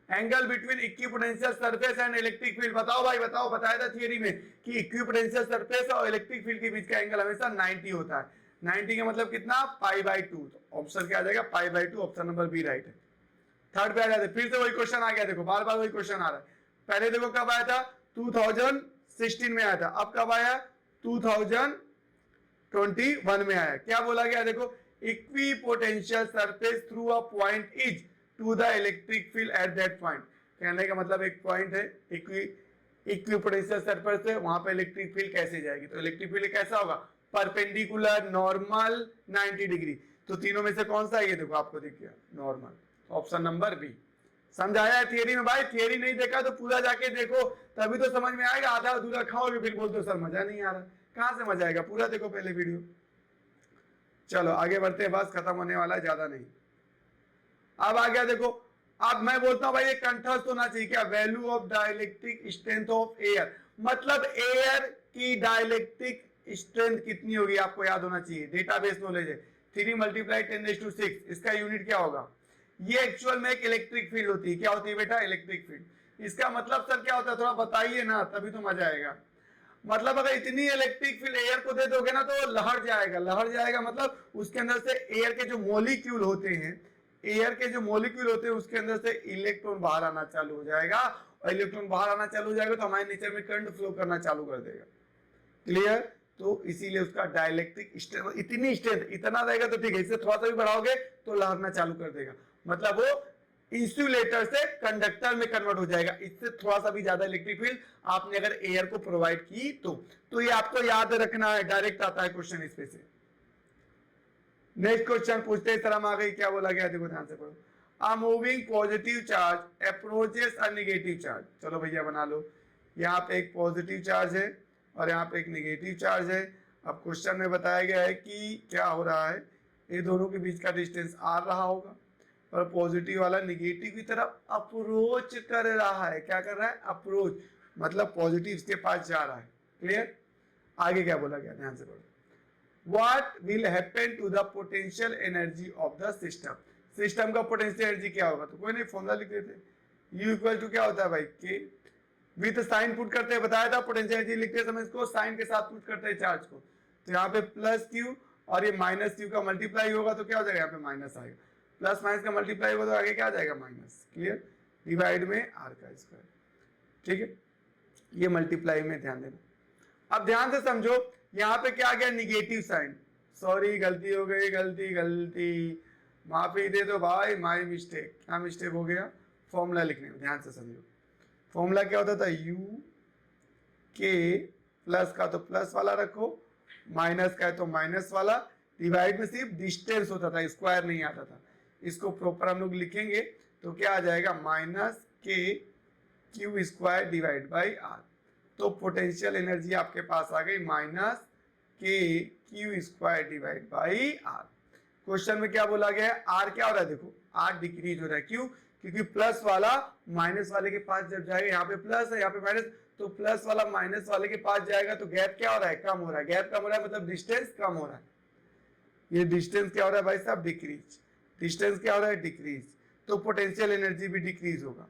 angle between equipotential surface and electric field. बताओ भाई बताओ, बताया था थियरी में कि इक्विपोटेंशियल सरफेस और इलेक्ट्रिक फील्ड के बीच का एंगल हमेशा 90 होता है। 90 का मतलब कितना, π/2, तो ऑप्शन क्या आ जाएगा π/2, ऑप्शन नंबर बी राइट है। थर्ड पे आ जाते, फिर से वही क्वेश्चन आ गया, देखो बार बार वही क्वेश्चन आ रहा है। पहले देखो कब आया था 2016 में आया था, अब कब आया 2021 में आया। क्या बोला गया, देखो equipotential surface through a point is to the electric field at that point. कहने का मतलब एक पॉइंट है इक्विपोटेंशियल सरफेस है, वहां पे इलेक्ट्रिक फील्ड कैसे जाएगी, तो इलेक्ट्रिक फील्ड कैसा होगा, परपेंडिकुलर, नॉर्मल, 90 डिग्री। तो तीनों में से कौन सा है, ये देखो आपको दिख गया नॉर्मल, ऑप्शन नंबर बी। समझाया है थियरी में भाई, थियरी नहीं देखा तो पूरा जाके देखो, तभी तो समझ में आएगा। आधा अधूरा खाओगे फिर बोलते हो सर मजा नहीं आ रहा, कहां से मजा आएगा, पूरा देखो पहले वीडियो। चलो आगे बढ़ते हैं, बस खत्म होने वाला है, ज्यादा नहीं। अब आ गया देखो, अब मैं बोलता हूं भाई ये कंठस्थ होना चाहिए क्या, value of dielectric strength of air, मतलब एयर की डाइलेक्ट्रिक स्ट्रेंथ कितनी होगी आपको याद होना चाहिए, डेटाबेस नॉलेज है। 3 × 10⁶, इसका यूनिट क्या होगा। ये एक्चुअल में एक इलेक्ट्रिक फील्ड होती है, क्या होती है बेटा, इलेक्ट्रिक फील्ड। इसका मतलब सर क्या होता है, थोड़ा बताइए ना, तभी तो मजा आएगा। मतलब अगर इतनी इलेक्ट्रिक फील्ड एयर को दे दोगे ना तो लहर जाएगा, लहर जाएगा मतलब उसके अंदर से एयर के जो मॉलिक्यूल होते हैं, एयर के जो मॉलिक्यूल होते हैं उसके अंदर से इलेक्ट्रॉन बाहर आना चालू हो जाएगा, और इलेक्ट्रॉन बाहर आना चालू हो जाएगा तो हमारे नेचर में करंट फ्लो करना चालू कर देगा। क्लियर? तो इसीलिए उसका डाइलेक्ट्रिक स्ट्रेंथ, इतनी स्ट्रेंथ, इतना रहेगा तो ठीक है, इससे थोड़ा सा भी बढ़ाओगे तो लहरना चालू कर देगा, मतलब वो इंसुलेटर से कंडक्टर में कन्वर्ट हो जाएगा। इससे थोड़ा सा भी ज्यादा इलेक्ट्रिक फील्ड आपने अगर एयर को प्रोवाइड की तो ये आपको याद रखना है, डायरेक्ट आता है क्वेश्चन इस पे से। नेक्स्ट क्वेश्चन पूछते हैं, तरह आ गई, क्या बोला गया देखो ध्यान से पढ़ो। A moving positive charge approaches a negative charge. चलो भैया बना लो, यहाँ पे एक पॉजिटिव चार्ज है और यहाँ पे एक नेगेटिव चार्ज है। अब क्वेश्चन में बताया गया है कि क्या हो रहा है, ये दोनों के बीच का डिस्टेंस आर रहा होगा और पॉजिटिव वाला नेगेटिव की तरफ अप्रोच कर रहा है। क्या कर रहा है? अप्रोच, मतलब पॉजिटिव इसके पास जा रहा है। क्लियर? आगे क्या बोला गया, ध्यान से पढ़ो। What will happen to the potential energy of the system? System का पोटेंशियल एनर्जी क्या होगा, तो कोई नहीं फॉर्मूला लिख देते, U इक्वल टू क्या होता है भाई, K विथ साइन पुट करते हैं, बताया था पोटेंशियल एनर्जी लिखते समय इसको साइन के साथ पुट करते हैं चार्ज को, तो यहाँ पे प्लस Q और ये माइनस Q का मल्टीप्लाई होगा तो क्या हो जाएगा, यहाँ पे माइनस आएगा, प्लस माइनस का मल्टीप्लाई होगा तो आगे क्या आ जाएगा, माइनस। क्लियर? डिवाइड में आर का स्क्वायर। ठीक है, ये मल्टीप्लाई में ध्यान देना। अब ध्यान से समझो, यहाँ पे क्या आ गया, निगेटिव साइन, सॉरी गलती हो गई, गलती माफी दे दो भाई, माय मिस्टेक। क्या मिस्टेक हो गया, फॉर्मूला लिखने में ध्यान से समझो। फॉर्मूला क्या होता था, यू के प्लस का तो प्लस वाला रखो, माइनस का है तो माइनस वाला, डिवाइड में सिर्फ डिस्टेंस होता था, स्क्वायर नहीं आता था। इसको प्रॉपर हम लोग लिखेंगे तो क्या आ जाएगा, minus k q square divide by r. तो पोटेंशियल एनर्जी आपके पास आ गई minus k q square divide by r. Question में क्या बोला गया है, आर क्या हो रहा है, देखो आर डिक्रीज हो रहा है, क्यों, क्योंकि प्लस वाला माइनस वाले के पास जब जाएगा, यहाँ पे प्लस है यहाँ पे माइनस, तो प्लस वाला माइनस वाले के पास जाएगा तो गैप क्या हो रहा है, कम हो रहा है, गैप कम हो रहा है मतलब डिस्टेंस कम हो रहा है। ये डिस्टेंस क्या हो रहा है भाई साहब, डिक्रीज, डिस्टेंस क्या हो रहा है, डिक्रीज, तो पोटेंशियल एनर्जी भी डिक्रीज होगा।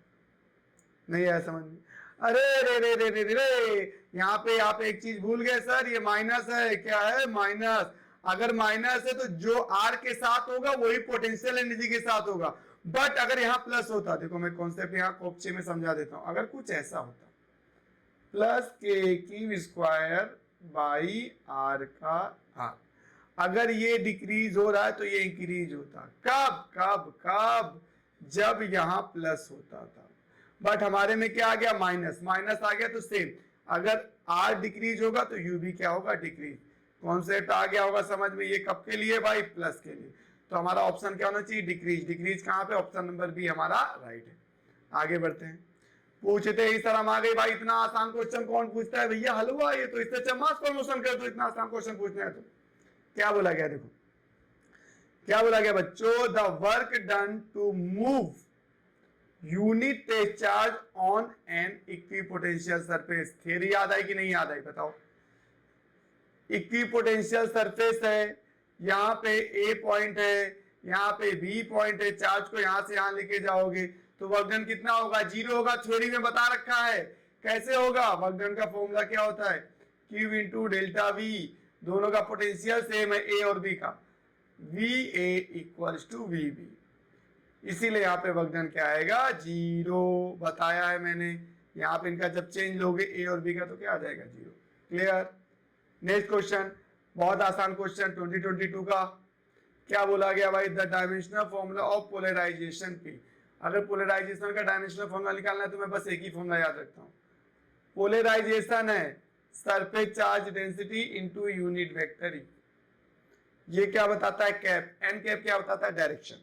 नहीं आया समझ में? अरे रे रे रे रे रे, यहाँ पे आप एक चीज भूल गए सर, ये माइनस है, क्या है, माइनस। अगर माइनस है तो जो आर के साथ होगा वही पोटेंशियल एनर्जी के साथ होगा, बट अगर यहाँ प्लस होता, देखो मैं कॉन्सेप्ट यहाँ कोपचे में समझा देता हूं, अगर कुछ ऐसा होता, प्लस के क्यू स्क्वायर बाई आर का आर, अगर ये डिक्रीज हो रहा है तो ये इंक्रीज होता, कब कब कब, जब यहाँ प्लस होता था, बट हमारे में क्या आ गया, माइनस, माइनस आ गया तो सेम, अगर आर डिक्रीज होगा तो यू भी क्या होगा, डिक्रीज। कॉन्सेप्ट आ गया होगा समझ में, ये कब के लिए भाई, प्लस के लिए, तो हमारा ऑप्शन क्या होना चाहिए, डिक्रीज। डिक्रीज कहाँ पे, ऑप्शन नंबर बी हमारा राइट है। आगे बढ़ते हैं, पूछते इस तरह आ गई भाई, इतना आसान क्वेश्चन कौन पूछता है भैया, हलवा ये तो, इससे अच्छा मास प्रमोशन कर दो, इतना आसान क्वेश्चन पूछना है तो। क्या बोला गया, देखो क्या बोला गया बच्चों, the work done to move unit test charge on an equipotential surface. Theory याद आई कि नहीं याद आई, बताओ। इक्विपोटेंशियल सरफेस है, यहाँ पे ए पॉइंट है, यहाँ पे बी पॉइंट है, चार्ज को यहां से यहां लेके जाओगे तो वर्क डन कितना होगा, जीरो होगा। थ्योरी में बता रखा है कैसे होगा, वर्क डन का फॉर्मूला क्या होता है, क्यू इंटू डेल्टा वी, दोनों का पोटेंशियल सेम है ए और बी का, V A equals to V B, इसीलिए यहाँ पे वर्क डन क्या आएगा, जीरो। बताया है मैंने, यहाँ पे इनका जब चेंज लोगे ए और बी का तो क्या आ जाएगा, जीरो। क्लियर? नेक्स्ट क्वेश्चन, बहुत आसान क्वेश्चन 2022 का, क्या बोला गया भाई, the dimensional formula of polarization P. अगर पोलराइजेशन का डायमेंशनल फॉर्मूला निकालना है तो मैं बस एक ही फॉर्मूला याद रखता हूँ, पोलराइजेशन है surface charge density into unit vector E. ये क्या बताता है, कैप, एन कैप क्या बताता है, डायरेक्शन,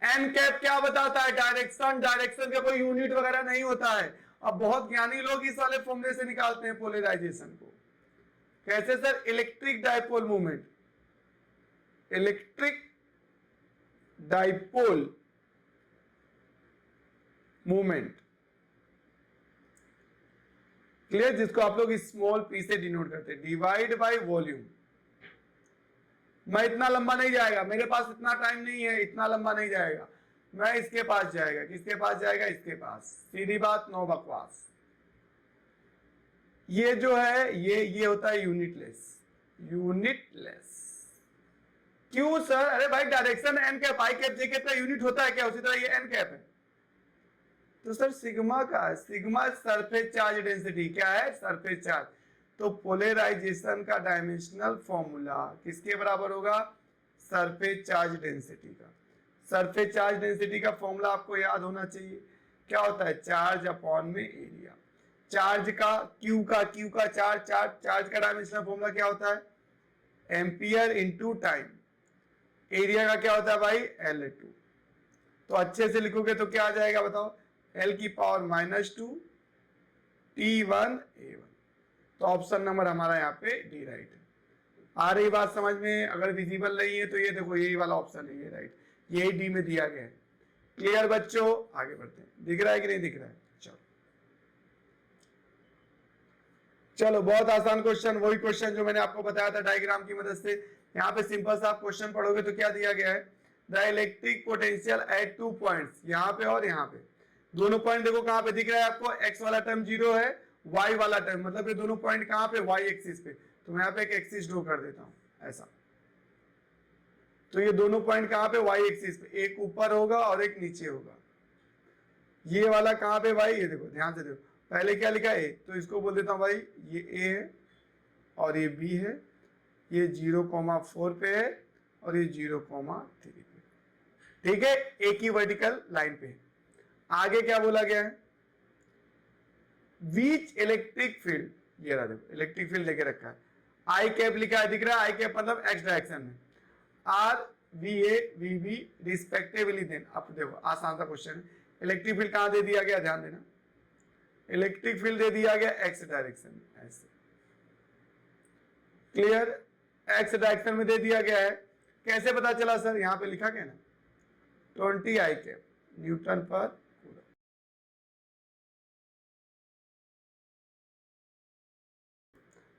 एन कैप क्या बताता है, डायरेक्शन, डायरेक्शन का कोई यूनिट वगैरह नहीं होता है। अब बहुत ज्ञानी लोग इस वाले फॉर्मूले से निकालते हैं पोलराइजेशन को, कैसे sir, electric dipole movement, electric dipole movement, clear, जिसको आप लोग स्मॉल पी से डिनोट करते हैं, डिवाइड बाय वॉल्यूम। मैं इतना लंबा नहीं जाएगा, मेरे पास इतना टाइम नहीं है, इतना लंबा नहीं जाएगा। मैं इसके पास जाएगा, किसके पास जाएगा, इसके पास, सीधी बात, नो बकवास। ये जो है ये होता है यूनिटलेस, यूनिटलेस। क्यों सर? अरे भाई डायरेक्शन एन कैप, आई कैप जे कैप का यूनिट होता है क्या? उसी तरह ये एन कैप है। तो सर सिग्मा का है, सिग्मा सरफेस चार्ज डेंसिटी क्या है? Surface charge. तो पोलराइजेशन का डायमेंशनल फॉर्मूला किसके बराबर होगा? सरफेस चार्ज डेंसिटी का। सरफेस चार्ज डेंसिटी का फॉर्मूला आपको याद होना चाहिए, क्या होता है? चार्ज अपॉन में एरिया। चार्ज का क्यू का चार्ज का डायमेंशनल फॉर्मूला क्या होता है? Ampere into time. एरिया का क्या होता है भाई? L2। तो अच्छे से लिखोगे तो क्या आ जाएगा बताओ? L की पावर -2 T1 A1। तो ऑप्शन नंबर हमारा यहाँ पे डी राइट है। आ रही बात समझ में? अगर विजिबल नहीं है तो ये देखो, यही वाला ऑप्शन है, ये राइट, यही डी में दिया गया है। क्लियर बच्चों? आगे बढ़ते हैं। दिख रहा है कि नहीं दिख रहा है? चलो चलो, बहुत आसान क्वेश्चन, वही क्वेश्चन जो मैंने आपको बताया था डायग्राम की मदद से। यहाँ पे सिंपल सा आप क्वेश्चन पढ़ोगे तो क्या दिया गया है? The electric potential eight 2 points, यहाँ पे और यहाँ पे। दोनों पॉइंट देखो कहाँ पे दिख रहा है आपको? एक्स वाला टर्म 0 है, वाई वाला टर्म, मतलब ये दोनों पॉइंट कहाँ पे? वाई एक्सिस पे। तो मैं यहाँ पे एक एक्सिस ड्रॉ कर देता हूँ ऐसा। तो ये दोनों पॉइंट कहाँ पे? वाई एक्सिस पे, एक ऊपर होगा और एक नीचे होगा। ये वाला कहाँ पे भाई? ये देखो, ध्यान से देखो, पहले क्या लिखा है? तो इसको बोल देता हूँ भाई, ये ए है और ये बी है, ये 0,4 पे है और ये 0,3 पे। ठीक है, एक ही वर्टिकल लाइन पे। आगे क्या बोला गया है? विच इलेक्ट्रिक फील्ड, ये रहा देखो, इलेक्ट्रिक फील्ड लेके रखा है, आई कैप लिखा है, दिख रहा है? आई कैप मतलब एक्स डायरेक्शन में, are V A V B respectively. Then अब देखो आसान सा क्वेश्चन है, इलेक्ट्रिक फील्ड कहां दे दिया गया? ध्यान देना, इलेक्ट्रिक फील्ड दे दिया गया एक्स डायरेक्शन में, ऐसे। क्लियर? एक्स डायरेक्शन में दे दिया गया है। कैसे पता चला सर? यहां पे लिखा गया ना, 20 आई कैप न्यूटन पर कूलम।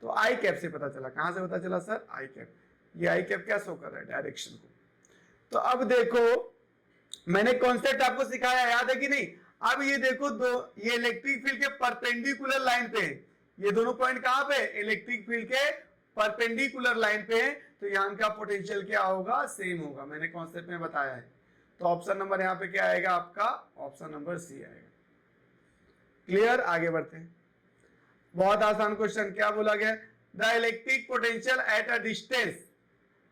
तो आई कैप से पता चला। कहां से पता चला सर? आई कैप। ये आई कैप क्या शो कर रहा है? डायरेक्शन को। तो अब देखो, मैंने कॉन्सेप्ट आपको सिखाया, याद है कि नहीं? अब ये देखो, दो ये इलेक्ट्रिक फील्ड के परपेंडिकुलर लाइन पे है। ये दोनों पॉइंट कहां पे? इलेक्ट्रिक फील्ड के परपेंडिकुलर लाइन पे है। तो यहां का पोटेंशियल क्या होगा? सेम होगा, मैंने कॉन्सेप्ट में बताया है। तो ऑप्शन नंबर यहां पे क्या आएगा आपका? ऑप्शन नंबर सी आएगा। क्लियर? आगे बढ़ते हैं। बहुत आसान क्वेश्चन, क्या बोला गया? The electric potential at a distance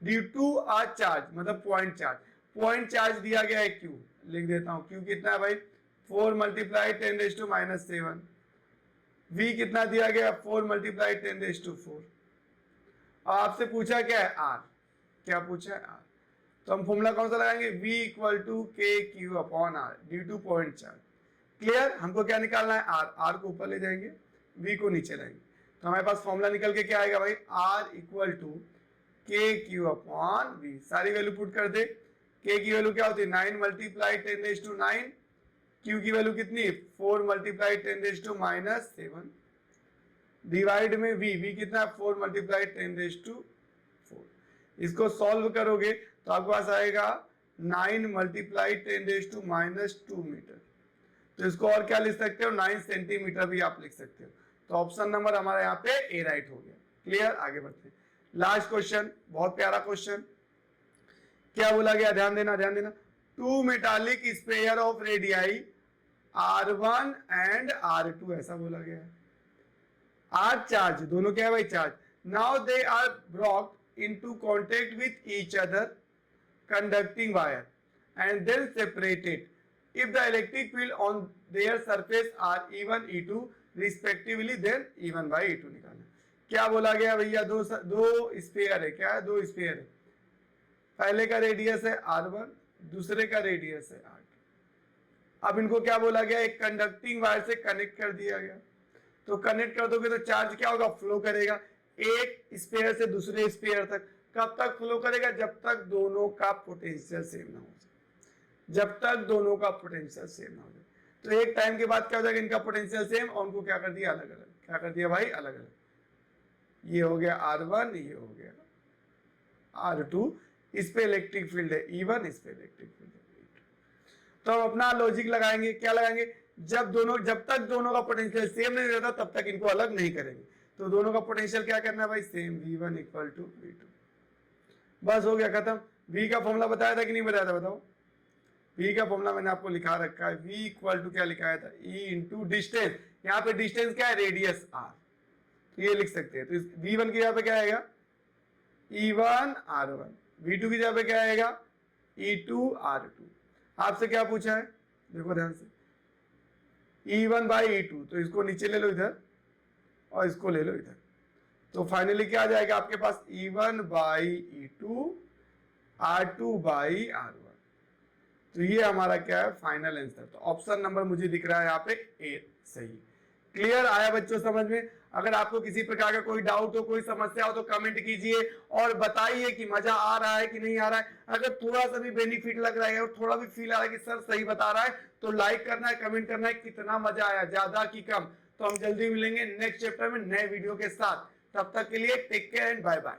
due to a charge, मतलब पॉइंट चार्ज। पॉइंट चार्ज दिया गया है क्यू, लिख देता हूं। क्यू कितना है भाई? 4 × 10⁻⁻⁷। v कितना दिया गया? 4 × 10⁻⁴। आपसे पूछा क्या है? आर। क्या पूछा है? आर। तो हम फॉर्मूला कौन सा लगाएंगे? v = kq/r due two point charge. Clear? हमको क्या निकालना है? आर। आर को ऊपर ले जाएंगे, v को नीचे लाएंगे, तो हमारे पास फॉर्मूला निकल के क्या आएगा भाई? r = kq/v। सारी वैल्यू पुट कर दे। k की वैल्यू क्या होती है? 9 × 10⁹। q की वैल्यू कितनी? 4 × 10⁻⁷ डिवाइड में v कितना है? 4 × 10⁴। इसको सॉल्व करोगे तो आपके पास आएगा 9 × 10⁻² मीटर। तो इसको और क्या लिख सकते हो? 9 सेंटीमीटर भी आप लिख सकते हो। तो ऑप्शन नंबर हमारा यहाँ पे ए राइट हो गया। क्लियर? आगे बढ़ते हैं। लास्ट क्वेश्चन, बहुत प्यारा क्वेश्चन। क्या बोला गया? ध्यान देना, ध्यान देना। 2 metallic sphere of radii R1 and R2, ऐसा बोला गया है। आर चार्ज, दोनों क्या है भाई? Charge. Now they are brought into contact with each other conducting wire and then separated if the electric field on their surface are E1 E2 respectively, then E1 by E2 निकालना। क्या बोला गया भैया? दो स्पेयर है। क्या है? दो स्पेयर है। पहले का रेडियस है R1, दूसरे का रेडियस है R2। अब इनको क्या बोला गया? एक कंडक्टिंग वायर से कनेक्ट कर दिया गया। तो कनेक्ट कर दोगे तो चार्ज क्या होगा? फ्लो करेगा एक स्पेयर से दूसरे स्पेयर तक। कब तक फ्लो करेगा? जब तक दोनों का पोटेंशियल सेम ना हो जाए। जब तक दोनों का पोटेंशियल सेम ना हो जाए। तो एक टाइम के बाद क्या हो जाएगा? इनका पोटेंशियल सेम, और उनको क्या कर दिया? अलग अलग। क्या कर दिया भाई? अलग अलग। ये हो गया R1, ये हो गया R2। इस पे इलेक्ट्रिक फील्ड है E1, इस पे इलेक्ट्रिक फील्ड है E2। तो हम अपना लॉजिक लगाएंगे, क्या लगाएंगे, जब तक दोनों का पोटेंशियल सेम नहीं रहता तब तक इनको अलग नहीं करेंगे। तो दोनों का पोटेंशियल क्या करना है भाई, same, V1 equal to V2। बस हो गया खत्म। V का फॉर्मूला बताया था कि नहीं बताया था, बताओ। V का फॉर्मूला मैंने आपको लिखा रखा है, V इक्वल टू क्या लिखाया था, E इंटू डिस्टेंस। यहाँ पे डिस्टेंस क्या है, रेडियस R, तो ये लिख सकते हैं। तो V1 की जगह पे क्या आएगा, E1 R1, V2 की जगह पे क्या आएगा, E2 R2। आपसे क्या पूछा है, देखो ध्यान से, E1 बाई E2, तो इसको नीचे ले लो इधर और इसको ले लो इधर, तो फाइनली क्या आ जाएगा आपके पास, E1 by E2 R2 by R1। तो ये हमारा क्या है, फाइनल आंसर। तो ऑप्शन नंबर मुझे दिख रहा है यहाँ पे ए सही। क्लियर आया बच्चों समझ में? अगर आपको किसी प्रकार का कोई डाउट हो, कोई समस्या हो तो कमेंट कीजिए और बताइए कि मजा आ रहा है कि नहीं आ रहा है। अगर थोड़ा सा भी बेनिफिट लग रहा है और थोड़ा भी फील आ रहा है कि सर सही बता रहा है, तो लाइक करना है, कमेंट करना है कितना मजा आया, ज्यादा कि कम। तो हम जल्दी मिलेंगे नेक्स्ट चैप्टर में नए वीडियो के साथ। तब तक के लिए take care and bye bye.